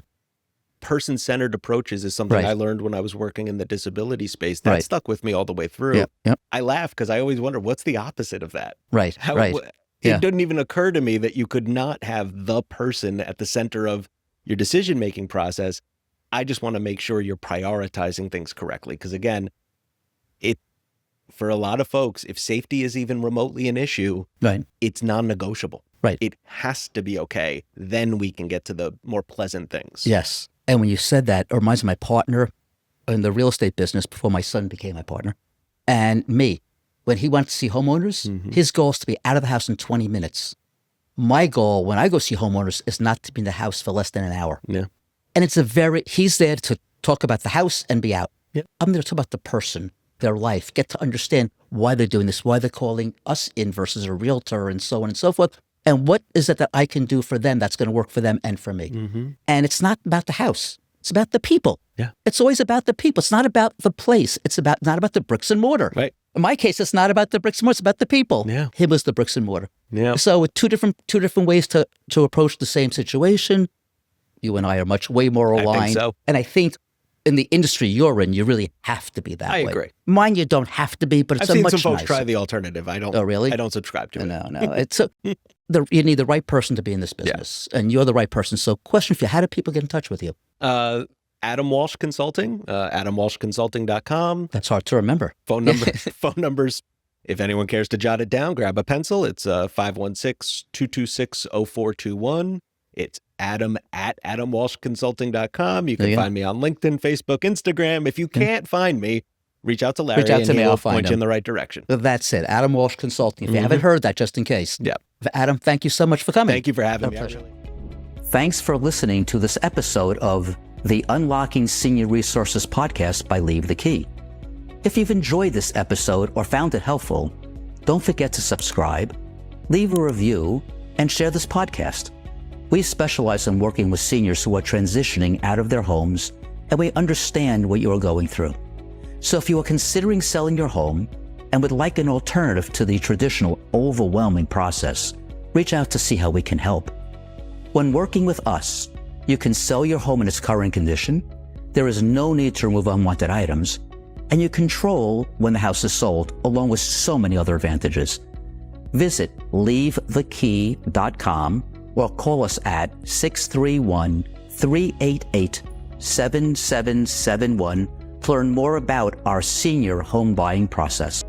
person-centered approaches is something Right. I learned when I was working in the disability space. That Right. stuck with me all the way through. Yeah. Yep. I laugh because I always wonder, what's the opposite of that? Right. Right. Yeah. It didn't even occur to me that you could not have the person at the center of your decision-making process. I just want to make sure you're prioritizing things correctly. Because again, for a lot of folks, if safety is even remotely an issue, Right. it's non-negotiable. Right. It has to be okay. Then we can get to the more pleasant things. Yes. And when you said that, it reminds me of my partner in the real estate business before my son became my partner. And me, when he went to see homeowners, his goal is to be out of the house in 20 minutes. My goal when I go see homeowners is not to be in the house for less than an hour. Yeah. And he's there to talk about the house and be out. Yeah. I'm there to talk about the person, their life, get to understand why they're doing this, why they're calling us in versus a realtor and so on and so forth. And what is it that I can do for them that's going to work for them and for me? Mm-hmm. And it's not about the house. It's about the people. Yeah. It's always about the people. It's not about the place. It's not about the bricks and mortar. Right. In my case, it's not about the bricks and mortar. It's about the people. Yeah. Him was the bricks and mortar. Yeah. So with two different ways to approach the same situation, you and I are way more I think aligned. so. And I think in the industry you're in, you really have to be that I way. agree. Mine, you don't have to be, but it's I've seen much some folks nicer. try the alternative. I don't. Oh, really? I don't subscribe to it. No. It's you need the right person to be in this business, and you're the right person. So, question for you: how do people get in touch with you? Adam Walsh Consulting, AdamWalshConsulting.com. That's hard to remember. Phone numbers. If anyone cares to jot it down, grab a pencil. It's 516-226-0421. It's Adam at AdamWalshConsulting.com. You There can you go. find me on LinkedIn, Facebook, Instagram. If you can't find me, reach out to Larry Reach out to and me, he'll I'll find point you him. in the right direction. That's it. Adam Walsh Consulting. If you haven't heard that, just in case. Yeah. Adam, thank you so much for coming. Thank you for having me. My pleasure. Thanks for listening to this episode of the Unlocking Senior Resources podcast by Leave the Key. If you've enjoyed this episode or found it helpful, don't forget to subscribe, leave a review, and share this podcast. We specialize in working with seniors who are transitioning out of their homes, and we understand what you are going through. So if you are considering selling your home and would like an alternative to the traditional overwhelming process, reach out to see how we can help. When working with us, you can sell your home in its current condition, there is no need to remove unwanted items, and you control when the house is sold, along with so many other advantages. Visit leavethekey.com or call us at 631-388-7771 to learn more about our senior home buying process.